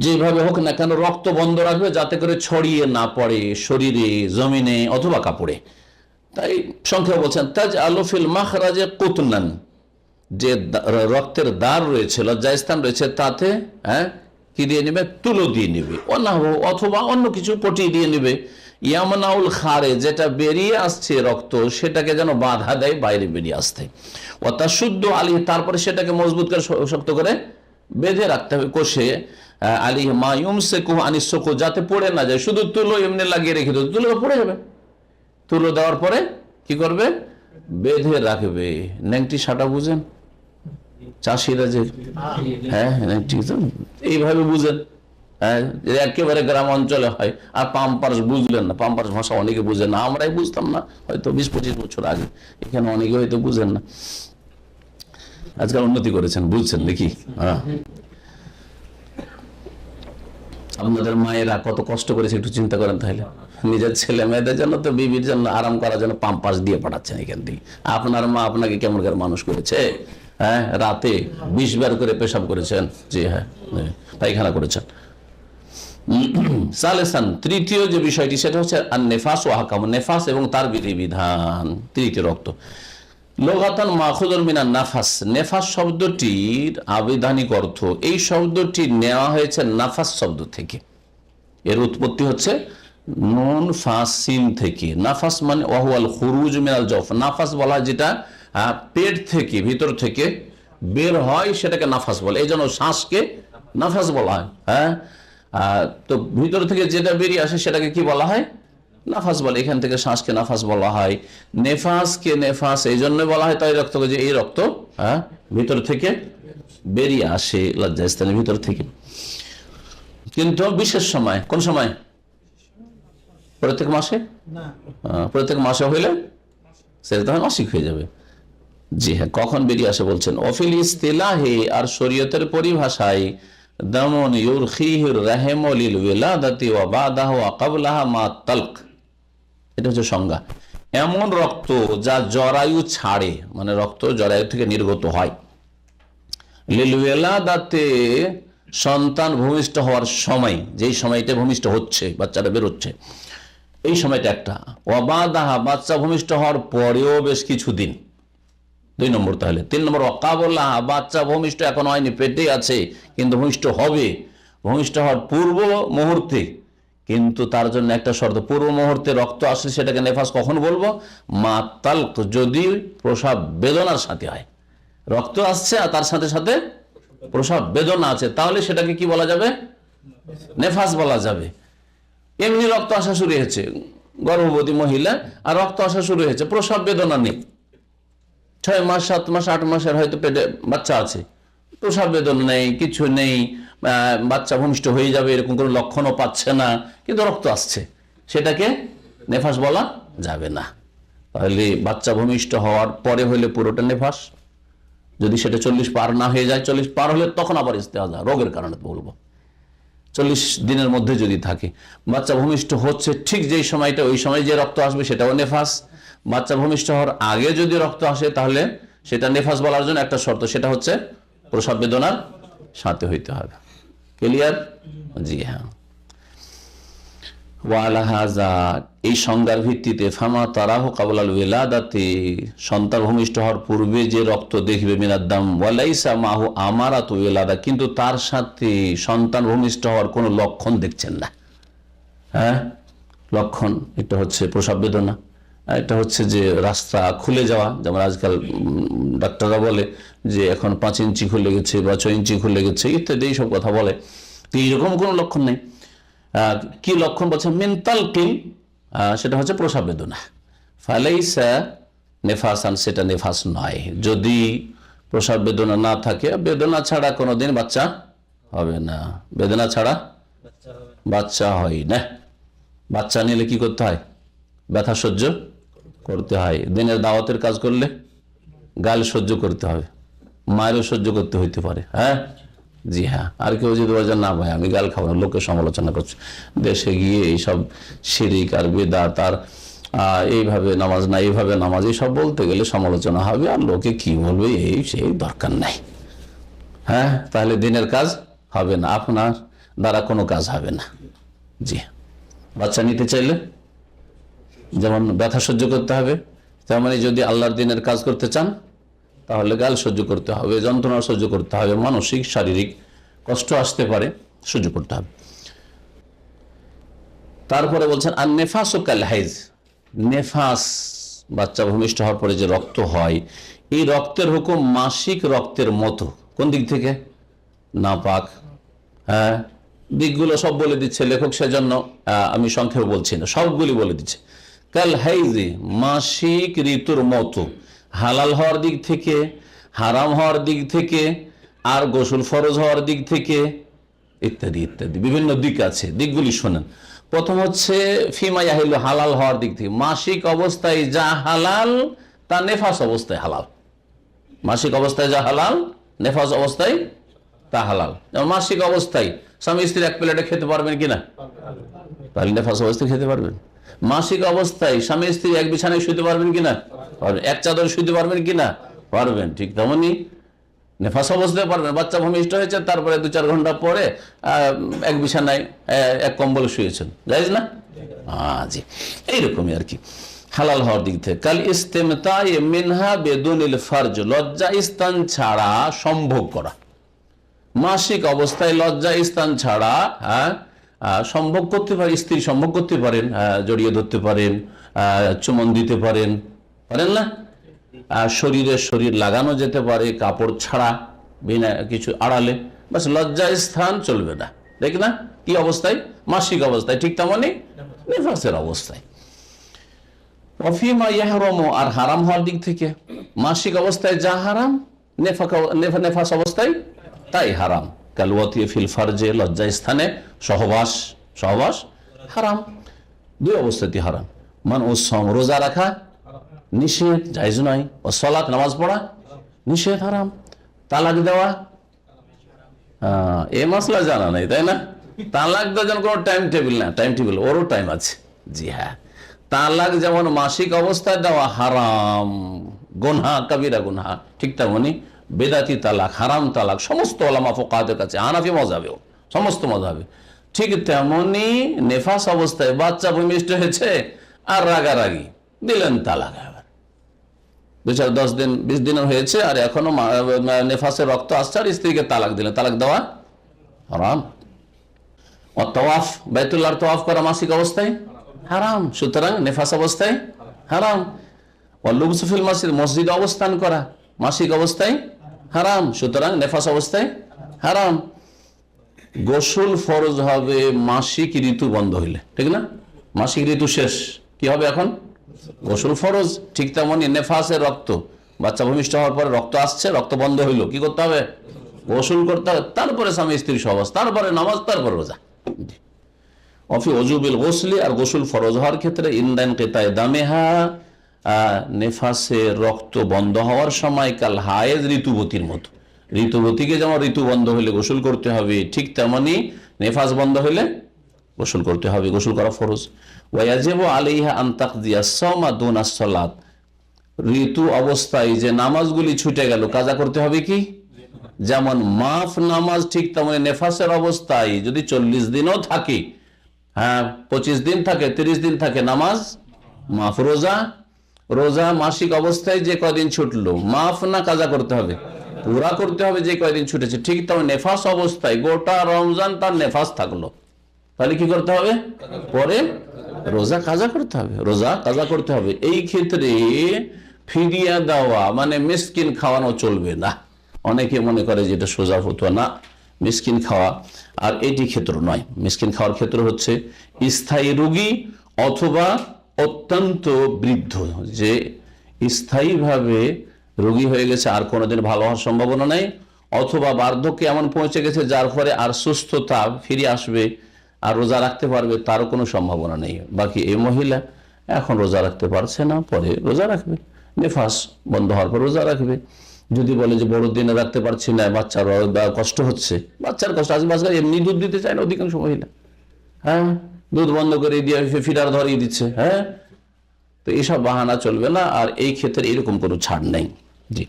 যেভাবে হোক না কেন রক্ত বন্ধ রাখবে, যাতে করে ছড়িয়ে না পড়ে শরীরে, জমিনে অথবা কাপড়ে। তাই সংখ্যা বলছেন তাজ আলুফিল মাখরাজে কুতনান, যে রক্তের দ্বার রয়েছে, লজ্জাস্থান রয়েছে, তাতে কি দিয়ে নেবে? তুলো দিয়ে নেবে, অথবা অন্য কিছু পটিয়ে দিয়ে নেবে। ইয়ামনাউল খারে, যেটা বেরিয়ে আসছে রক্ত, সেটাকে যেন বাধা দেয় বাইরে বেরিয়ে আসতে। অর্থা শুদ্ধ আলী, তারপরে সেটাকে মজবুত করে শক্ত করে বেঁধে রাখতে হবে কষে। আলী মায়ুম সে কুহ আনিসকু, যাতে পড়ে না যায়। শুধু তুলো এমনি লাগিয়ে রেখে দেবে, তুলো পড়ে যাবে। তুলো দেওয়ার পরে কি করবে? বেঁধে রাখবে। নেংটি সাটা বুঝেন চাষিরা যে, এইভাবে বুঝেন, একেবারে গ্রাম অঞ্চলে হয়। আর পাম্পার্স বুঝলেন না, পাম্পার্স ভাষা অনেকে বুঝেন না, আমরাই বুঝতাম না হয়তো 20-25 বছর আগে, এখানে অনেকে হয়তো বুঝেন না, আজকাল উন্নতি করেছেন, বুঝছেন দেখি। আপনাদের মায়েরা কত কষ্ট করেছে একটু চিন্তা করেন তাহলে। নিজের ছেলে মেয়েদের জন্য তো, বিবির জন্য আরাম করার জন্য পাম্পার্স দিয়ে পাঠাচ্ছেন এখান থেকে। আপনার মা আপনাকে কেমন করে মানুষ করেছে? রাতে 20 বার করে পেশাব করেছেন, জি হ্যাঁ, পায়খানা করেছেন। সালেসান, তৃতীয় যে বিষয়টি সেটা হচ্ছে নেফাস ও আহকাম, নেফাস এবং তার বিধিবিধান। তৃতীয় রক্ত লোগাতান মাখুদুন মিনান নাফাস, নেফাস শব্দটির আবিধানিক অর্থ, এই শব্দটি নেওয়া হয়েছে নাফাস শব্দ থেকে। এর উৎপত্তি হচ্ছে নুন ফাসিন থেকে। নাফাস মানে ওয়াহুয়াল খুরুজ মিনাল জওফ, নাফাস বলা হয় যেটা পেট থেকে, ভিতর থেকে বের হয়, সেটাকে নাফাস বলে। এই জন্য শ্বাসকে নাফাস বলা হয়। তো ভিতর থেকে যেটা বেরিয়ে আসে সেটাকে কি বলা হয়? নাফাস বলে। এখান থেকে শ্বাসকে নাফাস বলা হয়। নেফাসকে নেফাস এই জন্য বলা হয়, তাই রক্ত, যে এই রক্ত ভিতর থেকে বেরিয়ে আসে, লজ্জাস্থানের ভিতর থেকে। কিন্তু বিশেষ সময়, কোন সময়? প্রত্যেক মাসে? প্রত্যেক মাসে হইলে সেটা তখন মাসিক হয়ে যাবে। জি হ্যাঁ, কখন বেরিয়ে আসে বলছেন? অফিল ইস্তিলাহে, আর শরীয়তের পরিভাষায়, দামন ইউরখিহির রাহিমু লিল ওয়ালাদাতি ওয়া বাদাহু ওয়া ক্বাবলাহা মা তালক, এটা হচ্ছে সংজ্ঞা। এমন রক্ত যা জরায়ু ছাড়ে, মানে রক্ত জরায়ু থেকে নির্গত হয়, লিল ওয়ালাদাতে, সন্তান ভূমিষ্ঠ হওয়ার সময়, যেই সময়টা ভূমিষ্ঠ হচ্ছে, বাচ্চাটা বেরোচ্ছে, এই সময়টা একটা। ওয়া বাদাহা, বাচ্চা ভূমিষ্ঠ হওয়ার পরেও বেশ কিছুদিন। 2 নম্বর। তাহলে 3 নম্বর ওয়াকাবুল্লাহ, বাচ্চা ভূমিষ্ঠ এখন হয়নি, পেটে আছে, কিন্তু ভূমিষ্ঠ হবে, ভূমিষ্ঠ হওয়ার পূর্ব মুহূর্তে। কিন্তু তার জন্য একটা শর্ত, পূর্ব মুহূর্তে রক্ত আসলে সেটাকে নেফাস কখন বলবো? মা তালক, যদি প্রসব বেদনার সাথে হয়। রক্ত আসছে আর তার সাথে সাথে প্রসব বেদনা আছে, তাহলে সেটাকে কি বলা যাবে? নেফাস বলা যাবে। এমনি রক্ত আসা শুরু হয়েছে, গর্ভবতী মহিলা, আর রক্ত আসা শুরু হয়েছে, প্রসব বেদনা নেই, 6 মাস 7 মাস 8 মাসের হয়তো পেটে বাচ্চা আছে, প্রসব বেদনা নেই, কিছু নেই, বাচ্চা ভূমিষ্ঠ হয়ে যাবে এরকম কোনো লক্ষণও পাচ্ছে না, কিন্তু রক্ত আসছে, সেটাকে নেফাস বলা যাবে না। তাহলে বাচ্চা ভূমিষ্ঠ হওয়ার পরে হইলে পুরোটা নেফাস, যদি সেটা 40 পার না হয়ে যায়, 40 পার হলে তখন আবার ইস্তেহাজা, রোগের কারণে বলবো। 40 দিনের মধ্যে যদি থাকে, বাচ্চা ভূমিষ্ঠ হচ্ছে ঠিক যেই সময়টা, ওই সময় যে রক্ত আসবে সেটাও নেফাস। বাচ্চা ভূমিষ্ঠ হওয়ার আগে যদি রক্ত আসে তাহলে সেটা নেফাস বলার জন্য একটা শর্ত, সেটা হচ্ছে প্রসব বেদনার সাথে হইতে হবে। ক্লিয়ার? জি হ্যাঁ। ওয়ালাহাজা, এই সংজ্ঞার ভিত্তিতে ফামা তারাহু কাবলাল ওয়ালাদাতি, সন্তান ভূমিষ্ঠ হওয়ার পূর্বে যে রক্ত দেখবে মিনাদ্দাম ওয়ালাইসা মাহু আমারাতু ওয়ালাদা, কিন্তু তার সাথে সন্তান ভূমিষ্ঠ হওয়ার কোনো লক্ষণ দেখছেন না। হ্যাঁ, লক্ষণ এটা হচ্ছে প্রসব বেদনা, এটা হচ্ছে যে রাস্তা খুলে যাওয়া, যেমন আজকাল ডাক্তাররা বলে যে এখন 5 ইঞ্চি খুলে গেছে বা 6 ইঞ্চি খুলে গেছে ইত্যাদি এইসব কথা বলে। তো এইরকম কোনো লক্ষণ নেই। কি লক্ষণ বলছে? মেন্টাল কিল, সেটা হচ্ছে প্রসব বেদনা। ফালাইসা নেফাসান, সেটা নেফাস নয়। যদি প্রসব বেদনা না থাকে, বেদনা ছাড়া কোনোদিন বাচ্চা হবে না, বেদনা ছাড়া বাচ্চা হয় না। বাচ্চা নিলে কি করতে হয়? ব্যথা সহ্য করতে হয়। দিনের দাওয়াতের কাজ করলে গাল সহ্য করতে হবে, মায়েরও সহ্য করতে হইতে পারে। হ্যাঁ, জি হ্যাঁ। আর কেউ যদি বলে না ভাই আমি গাল খাবো না, লোকে সমালোচনা করছে, দেশে গিয়ে এইসব শিরিক আর বেদাত আর এইভাবে নামাজ না এইভাবে নামাজ, এইসব বলতে গেলে সমালোচনা হবে আর লোকে কি বলবে এই সেই দরকার নাই। হ্যাঁ, তাহলে দিনের কাজ হবে না, আপনার দ্বারা কোনো কাজ হবে না। জি, বাচ্চা নিতে চাইলে যেমন ব্যথা সহ্য করতে হবে, তেমনি যদি আল্লাহর দিনের কাজ করতে চান তাহলে গাল সহ্য করতে হবে, যন্ত্রণা সহ্য করতে হবে, মানসিক শারীরিক কষ্ট আসতে পারে, সহ্য করতে হবে। তারপরে বলছেন আর নেফাস ও কাল হাইজ, নেফাস বাচ্চা ভূমিষ্ঠ হওয়ার পরে যে রক্ত হয়, এই রক্তের হুকুম মাসিক রক্তের মতো। কোন দিক থেকে? নাপাক। হ্যাঁ, দিকগুলো সব বলে দিচ্ছে লেখক, সেজন্য আমি সংক্ষেপে বলছি না, সবগুলি বলে দিচ্ছে। কাল হাইজে, মাসিক ঋতুর মতো, হালাল হওয়ার দিক থেকে, হারাম হওয়ার দিক থেকে, আর গোসল ফরজ হওয়ার দিক থেকে ইত্যাদি ইত্যাদি বিভিন্ন দিক আছে। দিকগুলি শোনেন। প্রথম হচ্ছে ফিমা ইয়াহিল, হালাল হওয়ার দিক থেকে। মাসিক অবস্থায় যা হালাল তা নেফাস অবস্থায় হালাল। মাসিক অবস্থায় যা হালাল নেফাস অবস্থায় তা হালাল। যেমন মাসিক অবস্থায় স্বামী স্ত্রী এক প্লেটে খেতে পারবেন কিনা? তাহলে নেফাস অবস্থায় খেতে পারবেন। মাসিক অবস্থায় স্বামী স্ত্রী এক বিছানায় শুতে পারবেন কিনা? পারবেন। এক চাদর শুতে পারবেন কিনা? পারবেন। ঠিক তেমনি নেফাস অবস্থায় পারবেন। বাচ্চা ভূমিষ্ঠ হয়েছে, তারপরে 2-4 ঘন্টা পরে এক বিছানায় এক কম্বল শুয়েছেন, জায়েজ না? জি, এইরকমই আর কি হালাল হওয়ার দিক থেকে। কাল ইস্তেমতায়ে মিনহা বেদুনিল ফারজ, লজ্জা স্থান ছাড়া সম্ভোগ করা। মাসিক অবস্থায় লজ্জা স্থান ছাড়া সম্ভোগ করতে পারেন, স্ত্রী সম্ভোগ করতে পারেন, জড়িয়ে ধরতে পারেন, চুমন দিতে পারেন, পারেন না? শরীরে শরীর লাগানো যেতে পারে কাপড় ছাড়া, বিনা কিছু আড়ালে, বাস লজ্জা স্থান চলবে না। দেখ না কি অবস্থায়? মাসিক অবস্থায়। ঠিক তেমনি নেফাসের অবস্থায়। অফিমা ইয়াহরম, আর হারাম হওয়ার দিক থেকে মাসিক অবস্থায় যা হারাম নেফাস অবস্থায় তাই হারাম। কালওয়াতি ফিল ফারজে, লজ্জা স্থানে সহবাস, সহবাস হারাম, 2 অবস্থাতেই হারাম। মান ও সম, রোজা রাখা নিষেধ, জায়েজ নয়। ও সালাত, নামাজ পড়া নিষেধ, হারাম। তালাক দেওয়া, এ মাসলা জানা নাই তাই না? তালাক দেওয়ার জন্য কোনো টাইম টেবিল না, টাইম টেবিল ওরও টাইম আছে। জি হ্যাঁ, তালাক যেমন মাসিক অবস্থায় দেওয়া হারাম, গুনহা, কবিরা গুনহা, ঠিক তেমনি বেদাতি তালাক, হারাম তালাক সমস্ত ওলামা ফুকাহাদের কাছে, হানাফি মাযহাবেও, সমস্ত মাযহাবে ঠিক তেমনি নেফাস অবস্থায় বাচ্চা ভূমিষ্ঠ হয়েছে আর রাগারাগি দিলেন তালাক, 2-4 দিন 20 দিন হয়েছে আর এখনো নেফাসের রক্ত আসছে আর স্ত্রীকে তালাক দিলেন, তালাক দেওয়া হারাম। ও তাওয়াফ, বাইতুল্লাহর তাওয়াফ করা মাসিক অবস্থায় হারাম, সুতরাং নেফাস অবস্থায় হারাম। ও লুবসু ফিল মসজিদ, মসজিদে অবস্থান করা মাসিক অবস্থায় হারাম, সুতরাং নেফাস অবস্থায় হারাম। গোসল ফরজ হবে মাসিক ঋতু বন্ধ হইলে, ঠিক না? মাসিক ঋতু শেষ, কি হবে এখন? গোসল ফরজ। ঠিক তেমনি নেফাসের রক্ত, বাচ্চা ভূমিষ্ঠ হওয়ার পরে রক্ত আসছে, রক্ত বন্ধ হইলো, কি করতে হবে? গোসল করতে হবে, তারপরে স্বামী স্ত্রী সহবাস, তারপরে নামাজ, তারপরে রোজা। অফি ওজুবিল গোসলি, আর গোসল ফরজ হওয়ার ক্ষেত্রে ইনদান কেতায় দামেহা, নেফাসের রক্ত বন্ধ হওয়ার সময় কাল হায়েজ ঋতুবতীর মতো, ঋতুবতীকে যেমন ঋতু বন্ধ হলে গোসল করতে হবে, ঠিক তেমনি নেফাস বন্ধ হলে গোসল করতে হবে, গোসল করা ফরজ। ওয়াজিবু আলাইহা আন তাকদিয়া সাওমা দুনা সালাত, ঋতু অবস্থায় যে নামাজগুলি ছুটে গেল কাজা করতে হবে কি? যেমন মাফ নামাজ, ঠিক তেমনি নেফাসের অবস্থায় যদি 40 দিনও থাকে, 25 দিন থাকে, 30 দিন থাকে, নামাজ মাফ। রোজা মাসিক অবস্থায় যে কয়দিন ছুটলো মাফ না কাজা করতে হবে? পুরা করতে হবে যে কয়দিন ছুটেছে। ঠিক তেমন নেফাস অবস্থায় গোটা রমজান তার নেফাস থাকলো, তাহলে কি করতে হবে? পরে রোজা কাজা করতে হবে, রোজা কাজা করতে হবে। এই ক্ষেত্রে ফিরিয়া দেওয়া মানে মিসকিন খাওয়ানো চলবে না। অনেকে মনে করে যে এটা সোজা ফতোয়া, না, মিসকিন খাওয়া আর এটি ক্ষেত্র নয়। মিসকিন খাওয়ার ক্ষেত্র হচ্ছে স্থায়ী রোগী অথবা অত্যন্ত বৃদ্ধ, যে স্থায়ীভাবে রোগী হয়ে গেছে আর কোনোদিন ভালো হওয়ার সম্ভাবনা নেই, অথবা বার্ধক্যে এমন পৌঁছে গেছে যার ফলে আর সুস্থতা ফিরে আসবে আর রোজা রাখতে পারবে তারও কোনো সম্ভাবনা নেই। বাকি এই মহিলা এখন রোজা রাখতে পারছে না, পরে রোজা রাখবে, নেফাস বন্ধ হওয়ার পর রোজা রাখবে। যদি বলে যে বড় দিনে রাখতে পারছি না, বাচ্চার কষ্ট হচ্ছে, বাচ্চার কষ্ট আছে, বাচ্চা এমনি দুধ দিতে চায় না অধিকাংশ মহিলা, দুধ বন্ধ করে দিয়ে ফিডার ধরিয়ে দিচ্ছে, তো এইসব বাহানা চলবে না। আর এই ক্ষেত্রে এরকম কোনো ছাড় নেই। জি,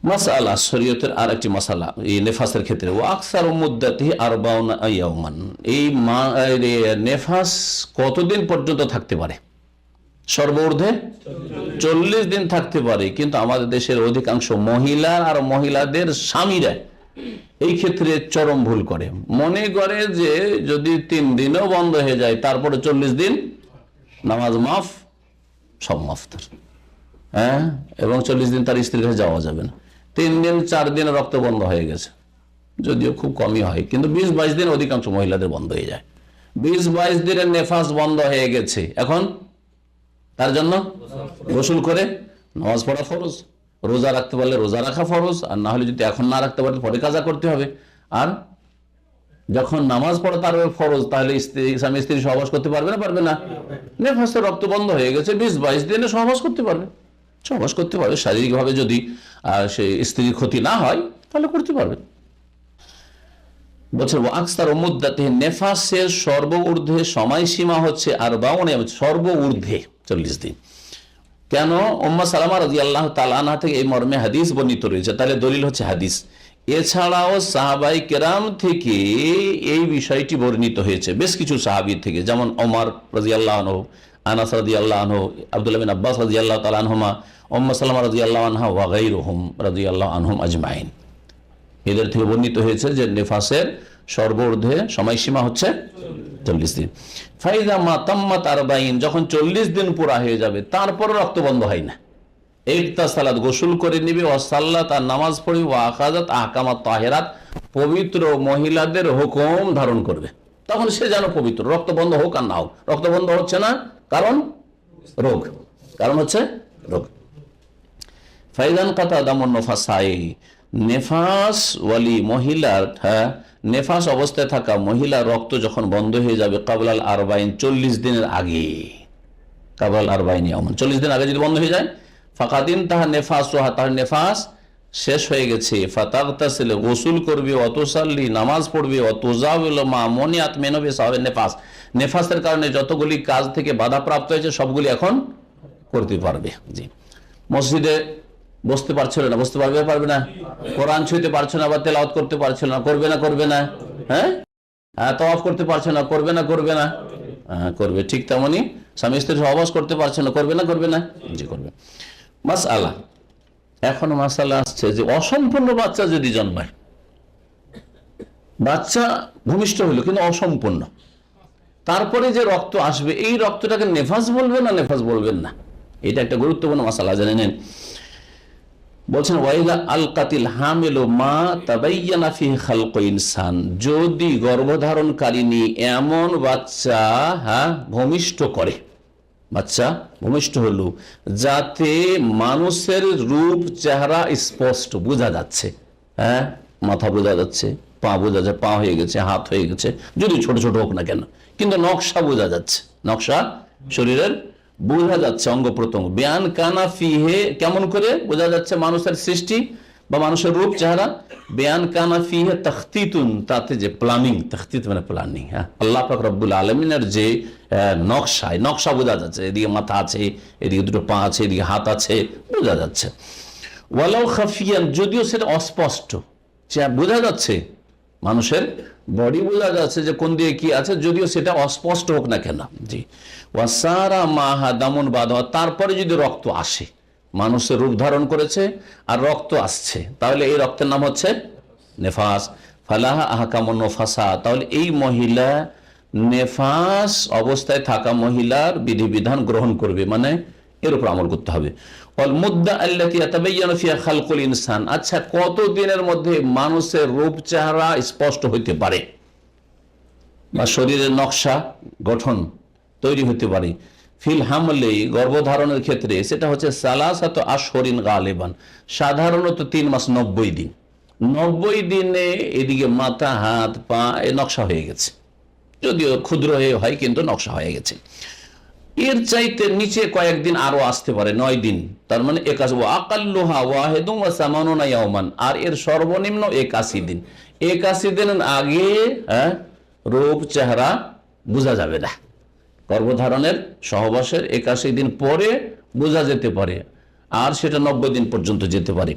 মাসালা, শরীয়তের আর একটি মাসালা এই নেফাসের ক্ষেত্রে, ও আকসার মুদ্দাতিহি আরবাউনা ইয়াওমান, এই নেফাস কতদিন পর্যন্ত থাকতে পারে? সর্বঊর্ধ্বে 40 দিন থাকতে পারে। কিন্তু আমাদের দেশের অধিকাংশ মহিলা আর মহিলাদের স্বামীরা এই ক্ষেত্রে চরম ভুল করে, মনে করে যে যদি 3 দিনও বন্ধ হয়ে যায় তারপরে 40 দিন নামাজ মাফ, সব মাফ তার, এবং 40 দিন তার স্ত্রীর কাছে যাওয়া যাবে না। 3 দিন 4 দিন রক্ত বন্ধ হয়ে গেছে, যদিও খুব কমই হয়, কিন্তু 20-22 দিন অধিকাংশ মহিলাদের বন্ধ হয়ে যায়। 20-22 দিনের নেফাস বন্ধ হয়ে গেছে, এখন তার জন্য গোসল করে নামাজ পড়া ফরজ, রোজা রাখতে পারলে রোজা রাখা ফরজ, আর না হলে যদি এখন না রাখতে পারলে পরে কাজা করতে হবে। আর যখন নামাজ পড়া তার ফরজ, তাহলে স্বামী স্ত্রী সহবাস করতে পারবে না? পারবে না। নেফাসের রক্ত বন্ধ হয়ে গেছে, 20-22 দিনে সহবাস করতে পারবে, সহবাস করতে পারবে, শারীরিকভাবে যদি সে স্ত্রীর ক্ষতি না হয় তাহলে করতে পারবে। বলছেন আকসার মুদ্দাতিহি, নেফাসের সর্বঊর্ধ্বে সময়সীমা হচ্ছে আরবাউন, সর্বঊর্ধ্বে 40 দিন। কেন? উম্মে সালামা রাদিয়াল্লাহু তাআলা আনহা থেকে এই মর্মে হাদিস বর্ণিত রয়েছে, তাহলে দলিল হচ্ছে হাদিস। এছাড়াও সাহাবায়ে কেরাম থেকে এই বিষয়টি বর্ণিত হয়েছে, বেশ কিছু সাহাবীর থেকে, যেমন ওমর রাদিয়াল্লাহু আনহু, আনাস রাদিয়াল্লাহু আনহু, আব্দুল্লাহ বিন আব্বাস রাদিয়াল্লাহু তাআলা আনহুমা, উম্মে সালামা রাদিয়াল্লাহু আনহা ওয়া গায়রুহুম রাদিয়াল্লাহু আনহুম আজমাইন, এদের থেকে বর্ণিত হয়েছে যে নেফাসের সর্বঊর্ধ্বে সময়সীমা হচ্ছে 40 দিন। ফাইদা মা তাম্মাত 40, যখন 40 দিন পুরা হয়ে যাবে তারপর রক্ত বন্ধ হয় না, ইগতাসালাত, গোসল করে নিবে, ও সাল্লাত, আর নামাজ পড়বে, ও আখাযাত আহকামাত তাহিরাত, পবিত্র মহিলাদের হুকুম ধারণ করবে, তখন সে যেন পবিত্র, রক্ত বন্ধ হোক আর না হোক। রক্ত বন্ধ হচ্ছে না কারণ রোগ, কারণ হচ্ছে রোগ। ফাইদান কাতা দামুন নফাসাই, নেফাস ওয়ালি মহিলার, নেফাস অবস্থায় থাকা মহিলা রক্ত যখন বন্ধ হয়ে যাবে কাবলাল 40, 40 দিনের আগে, কাবলাল 40 ইয়ামান, 40 দিন আগে যদি বন্ধ হয়ে যায়, ফাকাদিন তাহা নেফাস, তার নেফাস শেষ হয়ে গেছে, ফাতাগতাসিল, গোসল করবে, অতুসাল্লি, নামাজ পড়বে, অতুজাউল মা মনিয়াত মেনবে সাহাবে নেফাস, নেফাসের কারণে যতগুলি কাজ থেকে বাধাপ্রাপ্ত হয়েছে সবগুলি এখন করতে পারবে। জি, মসজিদে বসতে পারছিল না, বসতে পারবে? পারবে না। কোরআন ছুঁতে পারছে না বা তেলাওয়াত করতে পারছিল না, করবে না? করবে না। তাওয়াফ করতে পারছে না, করবে না? করবে না। করবে। ঠিক তেমনি স্বামী স্ত্রী সহবাস করতে পারছে না, করবে না? করবে না। জি, করবে। মাসআলা, এখন মাসআলা আসছে যে অসম্পূর্ণ বাচ্চা যদি জন্মায়, বাচ্চা ভূমিষ্ঠ হইল কিন্তু অসম্পূর্ণ, তারপরে যে রক্ত আসবে এই রক্তটাকে নেফাস বলবেন না নেফাস বলবেন না, এটা একটা গুরুত্বপূর্ণ মাসআলা, জেনে নেন। বলছেন ওয়াইদা আল কাতিল হামিলু মা তাবায়্যানা ফিহি খালকু ইনসান, যদি গর্ভধারণকারিণী এমন বাচ্চা ভূমিষ্ঠ করে, বাচ্চা ভূমিষ্ঠ হলো যাতে মানুষের রূপ চেহারা স্পষ্ট বোঝা যাচ্ছে, মাথা বোঝা যাচ্ছে, পা বোঝা যাচ্ছে, পা হয়ে গেছে, হাত হয়ে গেছে, যদি ছোট ছোট হোক না কেন, কিন্তু নকশা বোঝা যাচ্ছে, নকশা শরীরের বোঝা যাচ্ছে অঙ্গ প্রত্যঙ্গ। বেয়ান কানা ফিহে, কেমন করে বোঝা যাচ্ছে মানুষের সৃষ্টি বা মানুষের রূপ চেহারা? বেয়ান কানা ফিহে তাখতিতুন, তাতে যে প্ল্যানিং, তাখতিত মানে প্ল্যানিং, হ্যাঁ, আল্লাহ পাক রব্বুল আলমিনের যে নকশা বোঝা যাচ্ছে, এদিকে মাথা আছে, এদিকে দুটো পা আছে, এদিকে হাত আছে, বোঝা যাচ্ছে। ওয়ালাউ খাফিয়ান, যদিও সেটা অস্পষ্ট, বোঝা যাচ্ছে মানুষের বডি বোঝা যাচ্ছে যে কোন দিকে কি আছে, যদিও সেটা অস্পষ্ট হোক না কেন। জি, ওয়াসারা মাহা দামন বাধা, তারপরে যদি রক্ত আসে, মানুষের রূপ ধারণ করেছে আর রক্ত আসছে, তাহলে এই রক্তের নাম হচ্ছে নেফাস। ফালাহা আহকামুন নফাসা, তাহলে এই মহিলা নেফাস অবস্থায় থাকা মহিলার বিধিবিধান গ্রহণ করবে, মানে এর উপর আমল করতে হবে। ইনসান, আচ্ছা কত দিনের মধ্যে মানুষের রূপ চেহারা স্পষ্ট হইতে পারে বা শরীরের নকশা গঠন তৈরি হতে পারে? ফিল হামলে, গর্ভধারণের ক্ষেত্রে সেটা হচ্ছে সালাসাত আশহরিন গালিবান, সাধারণত 3 মাস 90 দিন। 90 দিনে এদিকে মাথা হাত পা এ নকশা হয়ে গেছে, যদিও ক্ষুদ্র হয়ে হয় কিন্তু নকশা হয়ে গেছে। এর চাইতে নিচে কয়েকদিন আরো আসতে পারে, 9 দিন, তার মানে 81 আর এর সর্বনিম্ন 81 দিন। 81 দিন আগে রূপ চেহারা বোঝা যাবে না। গর্ভধারণের সহবাসের 81 দিন পরে বোঝা যেতে পারে, আর সেটা 90 দিন পর্যন্ত যেতে পারে।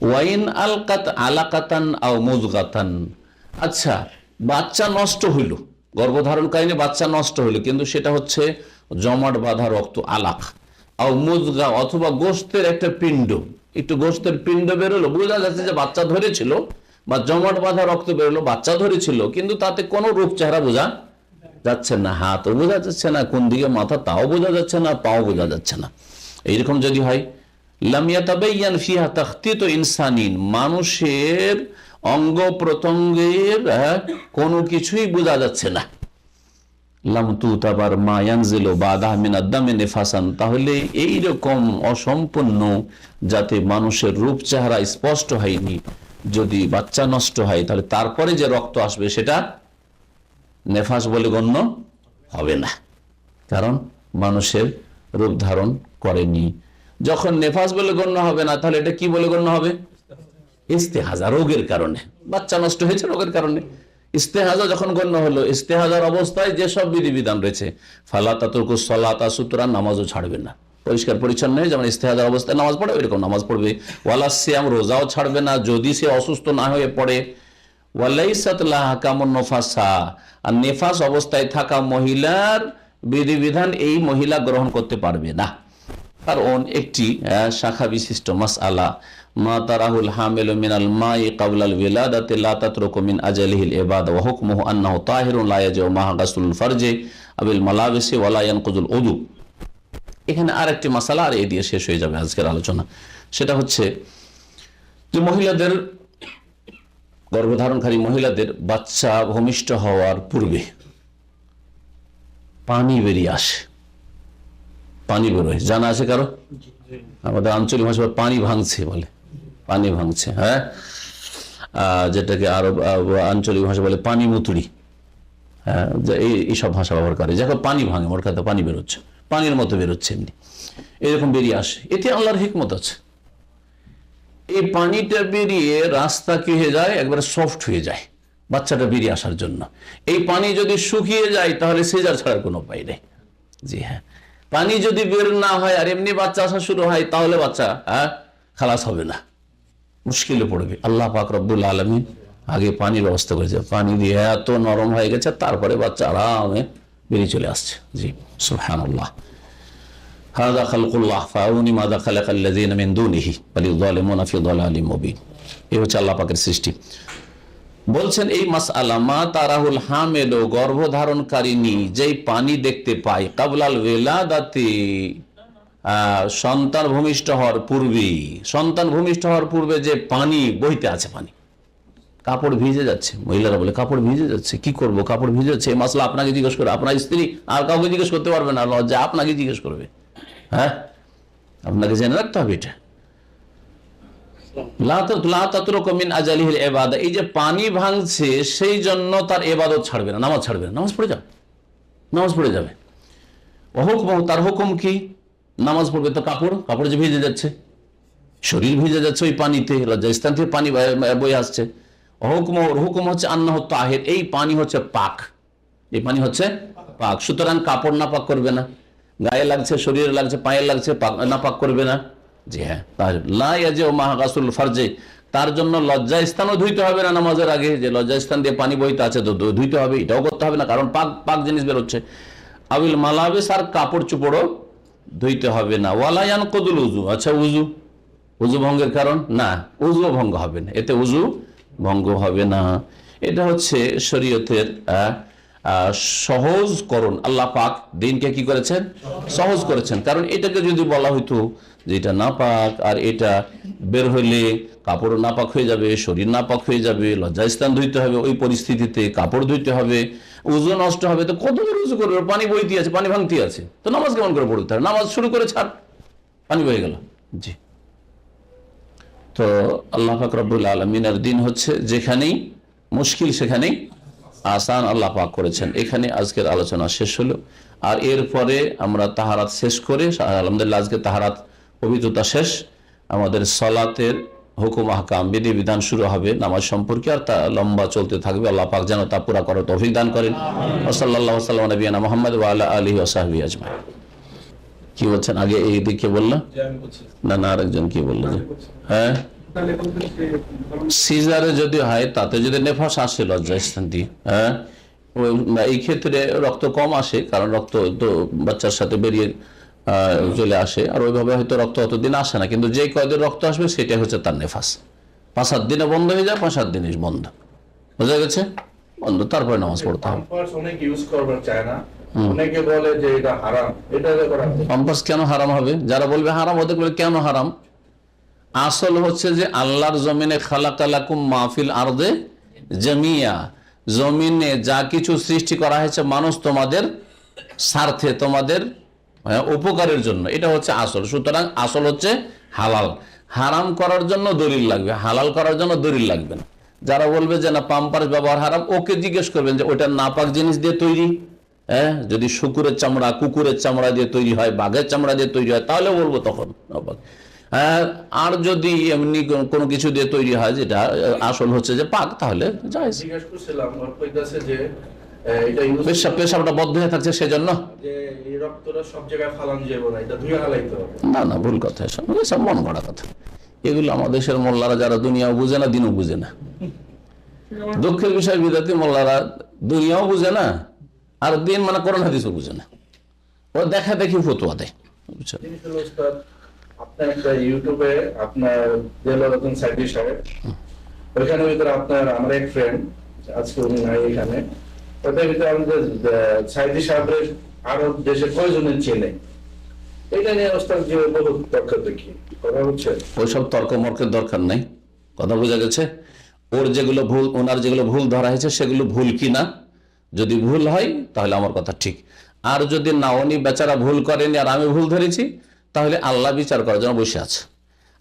ওয়াইন আলকাত আলাকাতান আও মুজগাতান, আচ্ছা বাচ্চা নষ্ট হইল, গর্ভধারণকালীন বাচ্চা নষ্ট হইল, কিন্তু সেটা হচ্ছে জমাট বাঁধা রক্ত, আলাক, আও মুজগা, অথবা গোস্তের একটা পিণ্ড, একটু গোস্তের পিণ্ড বেরোলো, বোঝা যাচ্ছে যে বাচ্চা ধরেছিল, বা জমাট বাঁধা রক্ত বেরোলো, বাচ্চা ধরেছিল, কিন্তু তাতে কোনো রূপ চেহারা বোঝা যাচ্ছে না, হাতও বোঝা যাচ্ছে না, কোন দিকে মাথা তাও বোঝা যাচ্ছে না, পাও বোঝা যাচ্ছে না। এইরকম যদি হয়, লাম ইয়াতাবায়্যান ফিহা তাখতিত ইনসানিন, মানুষের অঙ্গ প্রত্যঙ্গের কোনো কিছুই বোঝা যাচ্ছে না। লাম তুতাবার মা ইয়ানজিলু বাদা মিনাদ দামি নিফাসান, তাহলে এইরকম অসম্পূর্ণ, যাতে মানুষের রূপ চেহারা স্পষ্ট হয়নি, যদি বাচ্চা নষ্ট হয়, তাহলে তারপরে যে রক্ত আসবে সেটা নেফাস বলে গণ্য হবে না, কারণ মানুষের রূপ ধারণ করেনি। যখন নেফাস বলে গণ্য হবে না, তাহলে এটা কি বলে গণ্য হবে? ইস্তেহাজা, রোগের কারণে, বাচ্চা নষ্ট হয়েছে রোগের কারণে। ইস্তেহাজা যখন গণ্য হলো, ইস্তেহাজার অবস্থায় যেসব বিধিবিধান রয়েছে, ফালা তাতরুকু সলাতা, সুতরাং নামাজও ছাড়বে না, পরিষ্কার পরিচ্ছন্ন হয়ে যেমন ইস্তেহাজার অবস্থায় নামাজ পড়ে ওইরকম নামাজ পড়বে। ওয়ালা সিয়াম, রোজাও ছাড়বে না যদি সে অসুস্থ না হয়ে পড়ে। ওয়ালাইসাত লাহা আহকামুন নফাসা, আর নেফাস অবস্থায় থাকা মহিলার বিধিবিধান এই মহিলা গ্রহণ করতে পারবে না, কারণ একটি শাখা বিশিষ্ট মাসআলা, মা তারাহুল হামিলু মিনাল মাই ক্বাবলাল ওয়ালাদাতি লা তাতরুকু মিন আজালিহিল ইবাদা ওয়া হুকমুহু আন্নাহু তাহিরুন লা ইয়াজিউ মাহা গাসলুল ফারজি আবিল মালাবিসি ওয়া লা ইয়ানকুযুল উযু। এখানে আরেকটি মাসালা, আর এই দিয়ে শেষ হয়ে যাবে আজকের আলোচনা। সেটা হচ্ছে যে মহিলাদের, গর্ভধারণকারী মহিলাদের বাচ্চা ভূমিষ্ঠ হওয়ার পূর্বে পানি বেরিয়ে আসে, পানি বেরোয়, জানা আছে কারো? আমাদের আঞ্চলিক ভাষা পানি ভাঙছে বলে, পানি ভাঙছে, হ্যাঁ, যেটাকে আরো আঞ্চলিক ভাষা বলে পানি মুতুড়ি, হ্যাঁ, এইসব ভাষা ব্যবহার করে। যখন পানি ভাঙে, মোর কথা পানি বেরোচ্ছে, পানির মতো বেরোচ্ছে, এমনি এরকম বেরিয়ে আসে। এতে আল্লাহর হিকমত আছে। এই পানিটা বেরিয়ে রাস্তা কি হয়ে যায়, একবারে সফট হয়ে যায় বাচ্চাটা বেরিয়ে আসার জন্য। এই পানি যদি শুকিয়ে যায়, তাহলে সিজার ছাড়ার কোনো উপায় নেই। জি হ্যাঁ, পানি যদি বের না হয় আর এমনি বাচ্চা আসা শুরু হয়, তাহলে বাচ্চা খালাস হবে না, মুশকিলে পড়বে। আল্লাহ পাক রব্বুল আলামিন আগে পানির ব্যবস্থা করেছে, পানি দিয়ে এত নরম হয়ে গেছে, তারপরে বাচ্চা আরামে বেরিয়ে চলে আসছে। জি সুবহানাল্লাহ। হাযা খালকুল্লাহ ফাউনি মাযা খালাকাল্লাযীনা মিন দুনিহি বাল যালিমুনা ফি যালালিম মুবিন। এই হচ্ছে আল্লাহ পাকের সৃষ্টি। বলছেন এই মাসআলা, মা তারাহুল হামিলু, গর্ভধারণকারিণী যেই পানি দেখতে পায়, ক্বাবলাল ওয়ালাদাতি, সন্তান ভূমিষ্ঠ হওয়ার পূর্বে, সন্তান ভূমিষ্ঠ হওয়ার পূর্বে যে পানি বইতে আছে, পানি, কাপড় ভিজে যাচ্ছে, মহিলারা বলে কাপড় ভিজে যাচ্ছে, কি করব, কাপড় ভিজে যাচ্ছে, এই মাসলা আপনাকে জিজ্ঞেস করে, আপনার স্ত্রী আর কাউকে জিজ্ঞেস করতে পারবে না, লজ্জা আপনাকে জিজ্ঞেস করবে। হ্যাঁ, আপনাকে জেনে রাখতে হবে এটা। এই যে পানি ভাঙছে, সেই জন্য তার ইবাদত ছাড়বে না, নামাজ ছাড়বে না, নামাজ পড়ে যাবে, নামাজ পড়ে যাবে। হুকুম, তার হুকুম কি? নামাজ পড়বে তো কাপড় যে ভিজে যাচ্ছে, শরীর ভিজে যাচ্ছে ওই পানিতে, লজ্জাস্থান থেকে পানি বয়ে আসছে। হুকুম হচ্ছে আন্নাহু তাহির, এই পানি হচ্ছে পাক, এই পানি হচ্ছে পাক। সুতরাং কাপড় নাপাক করবে না, গায়ে লাগছে, শরীরে লাগছে, পায়ে লাগছে, নাপাক করবে না। জি হ্যাঁ, লা ইয়াজিউ মাহা গাসুল ফারজে, তার জন্য লজ্জা স্থানও ধুইতে হবে না নামাজের আগে, যে লজ্জা স্থান দিয়ে পানি বইতে আছে তো ধুইতে হবে, এটাও করতে হবে না, কারণ পাক পাক জিনিস বেরোচ্ছে। আবিল মালাবেস, আর কাপড় চোপড়ও ধুইতে হবে না। ওয়ালা ইয়ানকুদুল উযু, আচ্ছা উযু ভঙ্গের কারণ না, উযু ভঙ্গ হবে না, এতে উযু ভঙ্গ হবে না। এটা হচ্ছে শরীয়তের সহজকরণ। আল্লাহ পাক দিনকে কি করেছেন? সহজ করেছেন। কারণ এটাকে যদি বলা হইতো যে এটা নাপাক, আর এটা বের হইলে কাপড় নাপাক হয়ে যাবে, শরীর নাপাক হয়ে যাবে, লজ্জাস্থান ধুইতে হবে, ওই পরিস্থিতিতে কাপড় ধুইতে হবে, উযু নষ্ট হবে, তো কত করে উযু করবে? পানি বইতে আছে, পানি ভাঙতে আছে, তো নামাজ কেমন করে পড়তে হবে? নামাজ শুরু করে ছাড়, পানি বয়ে গেল। জি, তো আল্লাহ পাক রব্বুল আলামিনের দিন হচ্ছে যেখানেই মুশকিল সেখানেই আসান আল্লাহ পাক করেছেন। এখানে আজকের আলোচনা শেষ হলো। আর এরপরে আমরা তাহারাত শেষ করে, আলহামদুলিল্লাহ আজকে তাহারাত পবিত্রতা শেষ, আমাদের সালাতের হুকুম আহকাম বিধি বিধান শুরু হবে নামাজ সম্পর্কে, আর তা লম্বা চলতে থাকবে। আল্লাহ পাক যেন তা পুরা করার তৌফিক দান করেন। সাল্লাল্লাহু আলাইহি ওয়া নবিয়ানা মুহাম্মদ ওয়া আলা আলিহি ওয়া সাহবিহি আজমাইন। কি বলছেন? আগে এই দিকে বললাম না আরেকজন কি বললো? হ্যাঁ, সিজারে যদি হয়, তাতে যদি নেফাস আসে লজ্জাস্থান দিয়ে, হ্যাঁ, এই ক্ষেত্রে রক্ত কম আসে, কারণ রক্ত তো বাচ্চার সাথে বেরিয়ে চলে আসে, আর ওইভাবে হয়তো রক্ত অতদিন আসে না, কিন্তু যে কয়দিন রক্ত আসবে সেটাই হচ্ছে তার নেফাস। 5-7 দিনে বন্ধ হয়ে যায়, 5-7 দিনে বন্ধ, বোঝা গেছে? বন্ধ, তারপরে নামাজ পড়তে হবে। অনেকে বলে যে এটা হারাম, এটা পাম্পাস কেন হারাম হবে? যারা বলবে হারাম, ওদের বলে কেন হারাম? আসল হচ্ছে যে আল্লাহর জমিনে খালাকালাকুম মাহফিল আরদে জামিয়া, জমিনে যা কিছু সৃষ্টি করা হয়েছে মানুষ তোমাদের স্বার্থে, তোমাদের উপকারের জন্য, এটা হচ্ছে আসল। সুতরাং আসল হচ্ছে হালাল। হারাম করার জন্য দলিল লাগবে, হালাল করার জন্য দলিল লাগবে না। যারা বলবে যে না পাম্পাস ব্যবহার হারাম, ওকে জিজ্ঞেস করবেন যে ওইটা নাপাক জিনিস দিয়ে তৈরি, হ্যাঁ, যদি শুকুরের চামড়া, কুকুরের চামড়া দিয়ে তৈরি হয়, বাঘের চামড়া দিয়ে তৈরি হয়, তাহলে বলবো তখন নাপাক। আর যদি এমনি কোনো কিছু দিয়ে তৈরি হয় যেটা আসল হচ্ছে যে পাক, তাহলে জায়েজ। জিজ্ঞেস করছিলাম, ওর কইতাছে যে এটা পেশাবটা বদ্ধ হয়ে থাকছে, সেজন্য যে এই রক্তটা সব জায়গায় ফালান যাবে না, এটা ধুয়ে হালাইতে হবে। না, ভুল কথা, সব মন গড়া কথা। এগুলো আমাদের দেশের মোল্লারা যারা দুনিয়াও বুঝে না, দিনও বুঝে না। দুঃখের বিষয় বিদাতি মোল্লারা দুনিয়াও বুঝে না, আর দিন মানে কোরআন হাদিসও বুঝে না, ও দেখা দেখি ফতোয়া দেয়। আপনার একটা ইউটিউবে আপনার দেলোয়ার সাইদি সাহেব, ওইখানে ভিতরে আপনার আমার এক ফ্রেন্ড, আজকে উনি নাই এখানে, ওটার ভিতরে আমাদের সাইদি সাহেবের আরো দেশে কয়জনের ছেলে, এটা নিয়ে ওস্তাদ যে বহু তর্ক দেখি কথা হচ্ছে। ওইসব তর্ক মর্কের দরকার নাই, কথা বোঝা গেছে? ওর যেগুলো ভুল, ওনার যেগুলো ভুল ধরা হয়েছে সেগুলো ভুল কিনা, যদি ভুল হয় তাহলে আমার কথা ঠিক, আর যদি না উনি বেচারা ভুল করেনি আর আমি ভুল ধরেছি, তাহলে আল্লাহ বিচার করার জন্য বসে আছে।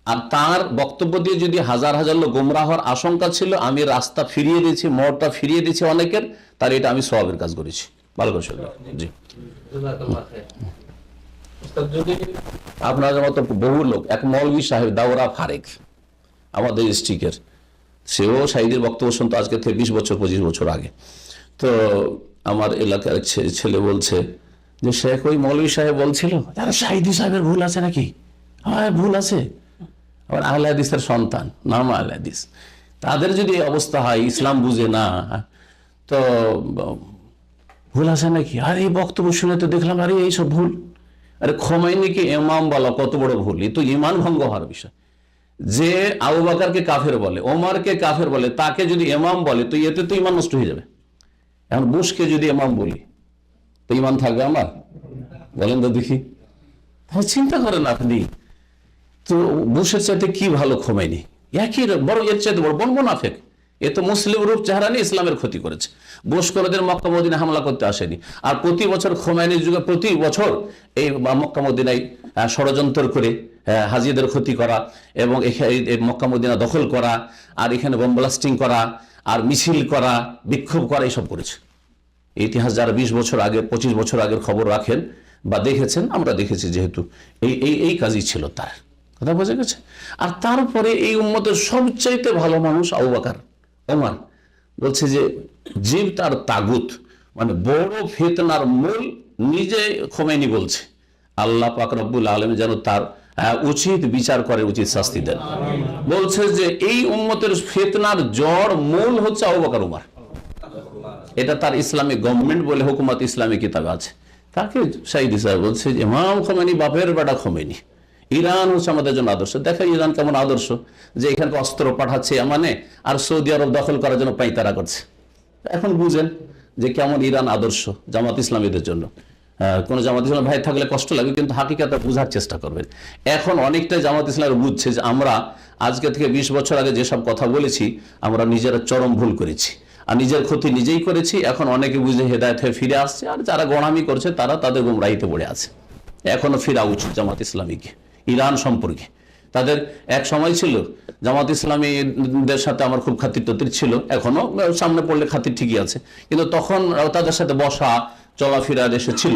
আর তার বক্তব্য দিয়ে যদি হাজার হাজার লোক গোমরাহ হওয়ার আশঙ্কা ছিল, আমি রাস্তা ফিরিয়ে দিয়েছি, মোড়টা ফিরিয়ে দিয়েছি অনেকের, তার এটা আমি সওয়াবের কাজ করেছি। ভালো করে শুনবেন। জি, আপনাদের মতো বহু লোক, এক মৌলভী সাহেব দাওরা ফারেক আমাদের ডিস্ট্রিক্টের, সেও সাইদের বক্তব্য শুনতো আজকে থেকে 20 বছর 25 বছর আগে। তো আমার এলাকার ছেলে বলছে যে শেখ ওই মৌলভী সাহেব বলছিল শাহিদি সাহেবের ভুল আছে নাকি? হ্যাঁ, ভুল আছে। আবার আহলে হাদিসের সন্তান, নাম আহলে হাদিস, তাদের যদি এই অবস্থা হয়, ইসলাম বুঝে না, তো ভুল আছে নাকি? আর এই বক্তব্য শুনে তো দেখলাম আরে এইসব ভুল। আরে খোমেনিকে ইমাম বলা কত বড় ভুল, এই তো ইমান ভঙ্গ হওয়ার বিষয়। যে আবু বকরকে কাফের বলে, ওমরকে কাফের বলে, তাকে যদি ইমাম বলে, তো এতে তো ইমান নষ্ট হয়ে যাবে। এখন বুশকে যদি ইমাম বলি, তো ইমান থাকবে আমার? বলেন তো দেখি। তাহলে চিন্তা করেন আপনি, তো বুশের চাইতে কি ভালো খোমেনি? একই বড়, এর চাইতে বড় মুনাফিক। এ তো মুসলিম রূপ চেহারা নিয়ে ইসলামের ক্ষতি করেছে। বুশ কোনোদিন মক্কা মদিনায় হামলা করতে আসেনি, আর প্রতি বছর খোমেনির যুগে প্রতি বছর এই মক্কা মদিনায় ষড়যন্ত্র করে হাজিদের ক্ষতি করা, এবং মক্কা মদিনা দখল করা, আর এখানে বোম ব্লাস্টিং করা, আর মিছিল করা, বিক্ষোভ করা, এইসব করেছে। ইতিহাস যারা 20 বছর আগে 25 বছর আগের খবর রাখেন, বা দেখেছেন, আমরা দেখেছি যেহেতু এই এই এই কাজই ছিল তার, কথা বোঝা গেছে। আর তারপরে এই উম্মতের সবচাইতে ভালো মানুষ আবু বকর, ওমর, বলছে যে জীব তার তাগুত, মানে বড় ফিতনার মূল নিজে খোমেনি বলছে, আল্লাহ পাক রব্বুল আলামিন যেন তার উচিত বিচার করে, উচিত শাস্তি দেন। বলছে যে এই উম্মতের ফিতনার জড় মূল হচ্ছে আবু বকর ওমর। এটা তার ইসলামিক গভর্নমেন্ট বলে হুকুমত ইসলামী কিতাবে আছে। তাকে সাইদি সাহেব বলছে যে ইমাম খোমেনি বাপের বেটা খোমেনি, ইরান হচ্ছে আমাদের জন্য আদর্শ। দেখা ইরান কেমন আদর্শ, যে এখানকে অস্ত্র পাঠাচ্ছে মানে, আর সৌদি আরব দখল করার জন্য পাইতারা করছে। এখন বুঝেন যে কেমন ইরান আদর্শ জামাত ইসলামীদের জন্য। কোন জামাত ইসলাম ভাই থাকলে কষ্ট লাগবে, কিন্তু হাকিকাতে বোঝার চেষ্টা করবেন। এখন অনেকটাই জামাত ইসলাম বুঝছে যে আমরা আজকে থেকে 20 বছর আগে যেসব কথা বলেছি, আমরা নিজেরা চরম ভুল করেছি আর নিজের ক্ষতি নিজেই করেছি। এখন অনেকে বুঝে হেদায়েত হয়ে ফিরে আসছে, আর যারা গোঁড়ামি করছে তারা তাদের গুমরাহিতে পড়ে আছে। এখনো ফিরা উচিত জামাত ইসলামীকে ইরান সম্পর্কে। তাদের এক সময় ছিল জামাত ইসলামীদের সাথে আমার খুব খাতির টাতির ছিল, এখনো সামনে পড়লে খাতির ঠিকই আছে, কিন্তু তখন তাদের সাথে বসা চলাফেরা দেশে ছিল।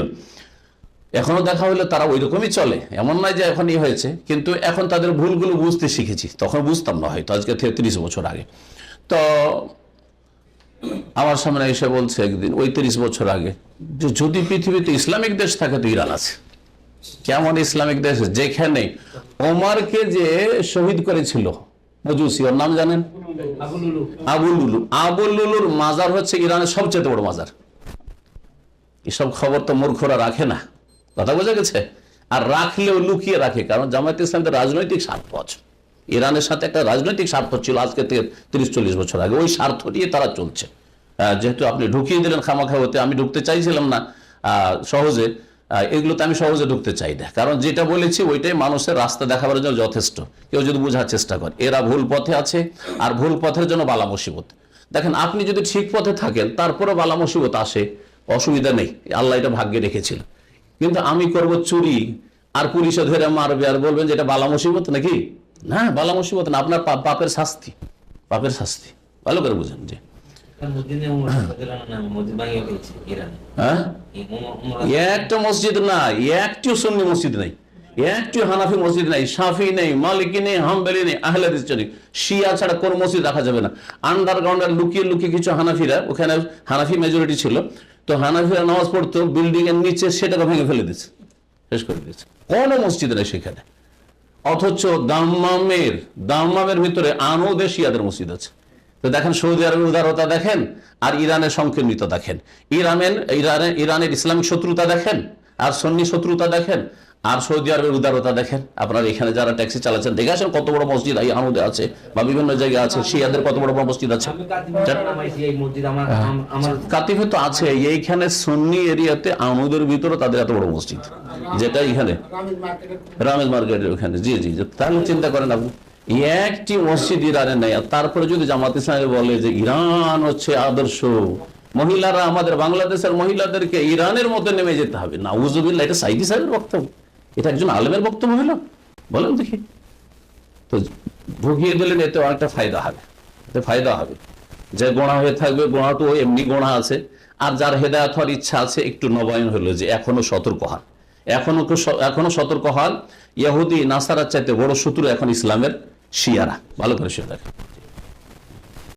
এখনো দেখা হলে তারা ওই রকমই চলে, এমন নয় যে এখন হয়েছে, কিন্তু এখন তাদের ভুলগুলো বুঝতে শিখেছি, তখন বুঝতাম না হয়তো, আজকে থেকে 30 বছর আগে। তো আমার সামনে এসে বলছে একদিন, ওই 30 বছর আগে, যে যদি পৃথিবীতে ইসলামিক দেশ থাকে তো ইরান আছে। কেমন ইসলামিক দেশ? যেখানে ওমরকে যে শহীদ করেছিল মজুসি, ওর নাম জানেন? আবুল লুলু। আবুল লুলুর মাজার হচ্ছে ইরানের সবচেয়ে বড় মাজার। এসব খবর তো মূর্খরা রাখে না, কথা বোঝা গেছে। আর রাখলেও লুকিয়ে রাখে, কারণ জামায়াত ইসলামীর রাজনৈতিক স্বার্থ আছে। ইরানের সাথে একটা রাজনৈতিক স্বার্থ ছিল আজকে থেকে 30-40 বছর আগে, ওই স্বার্থ নিয়ে তারা চলছে। যেহেতু আপনি ঢুকিয়ে দিলেন খামাখা হতে, আমি ঢুকতে চাইছিলাম না সহজে, এগুলোতে আমি সহজে ঢুকতে চাই না, কারণ যেটা বলেছি ওইটাই মানুষের রাস্তা দেখাবার জন্য যথেষ্ট। কেউ যদি বোঝার চেষ্টা করে এরা ভুল পথে আছে, আর ভুল পথের জন্য বালা মুসিবত। দেখেন, আপনি যদি ঠিক পথে থাকেন তারপরে বালা মুসিবত আসে, অসুবিধা নেই, আল্লাহ এটা ভাগ্যে রেখেছিল। কিন্তু আমি করব চুরি, আর পুলিশে ধরে মারবে, আর বলবেন যে এটা বালা মুসিবত নাকি? না, বালা মুসিবত না, আপনার পাপের শাস্তি, পাপের শাস্তি। ভালো করে বুঝেন যে একটা মসজিদ না, একটিও সুন্নি মসজিদ নাই, একটিও হানাফি মসজিদ নাই, শাফি নেই, মালিকি নেই, হাম্বলি নেই, আহলে হাদিস নেই, শিয়া ছাড়া কোন মসজিদ রাখা যাবে না। আন্ডারগ্রাউন্ডে লুকিয়ে লুকিয়ে কিছু হানাফিরা, ওখানে হানাফি মেজরিটি ছিল, তো হানাফিরা নামাজ পড়তো বিল্ডিং এর নিচে, সেটাকে ভেঙে ফেলে দিচ্ছে, শেষ করে দিয়েছে। কোন মসজিদ নেই সেখানে। অথচ দাম্মামের ভিতরে আনোদে শিয়াদের মসজিদ আছে। তো দেখেন, সৌদি আরবের উদারতা দেখেন, আর ইরানের সংকীর্ণতা দেখেন, ইরানের ইসলামিক শত্রুতা দেখেন, আর সুন্নি শত্রুতা দেখেন, আর সৌদি আরবের উদারতা দেখেন। আপনার এখানে যারা ট্যাক্সি চালাচ্ছেন দেখে আসেন কত বড় মসজিদ এই আনোদে আছে, বা বিভিন্ন জায়গায় আছে, শিয়াদের কত বড় বড় মসজিদ আছে। কাতিফে তো আছে, এইখানে সুন্নি এরিয়াতে আনোদের ভিতরে তাদের এত বড় মসজিদ, যেটা এখানে রামেজ মার্কেটের ওখানে। জি জি, তাহলে চিন্তা করেন আপনি, একটি মসজিদ ইরানে নেই। আর তারপরে যদি জামাত ইসলামী বলে যে ইরান হচ্ছে আদর্শ, মহিলারা, আমাদের বাংলাদেশের মহিলাদেরকে ইরানের মতো নেমে যেতে হবে, নাউজুবিল্লাহ, এটা সাইদি সাহেবের বক্তব্য, এটা একজন আলেমের বক্তব্য হলো? বলেন দেখি। তো ঢুকিয়ে দিলেন, এতে অনেকটা ফায়দা হবে, এতে ফায়দা হবে। যে গোনা হয়ে থাকবে, গোনা তো এমনি গোনা আছে, আর যার হেদায়েত হওয়ার ইচ্ছা আছে, একটু নবায়ন হলো যে এখনো সতর্ক হন, এখনো সতর্ক হন। ইহুদি নাসারার চাইতে বড় শত্রু এখন ইসলামের শিয়ারা। ভালো করে শুনে রাখেন।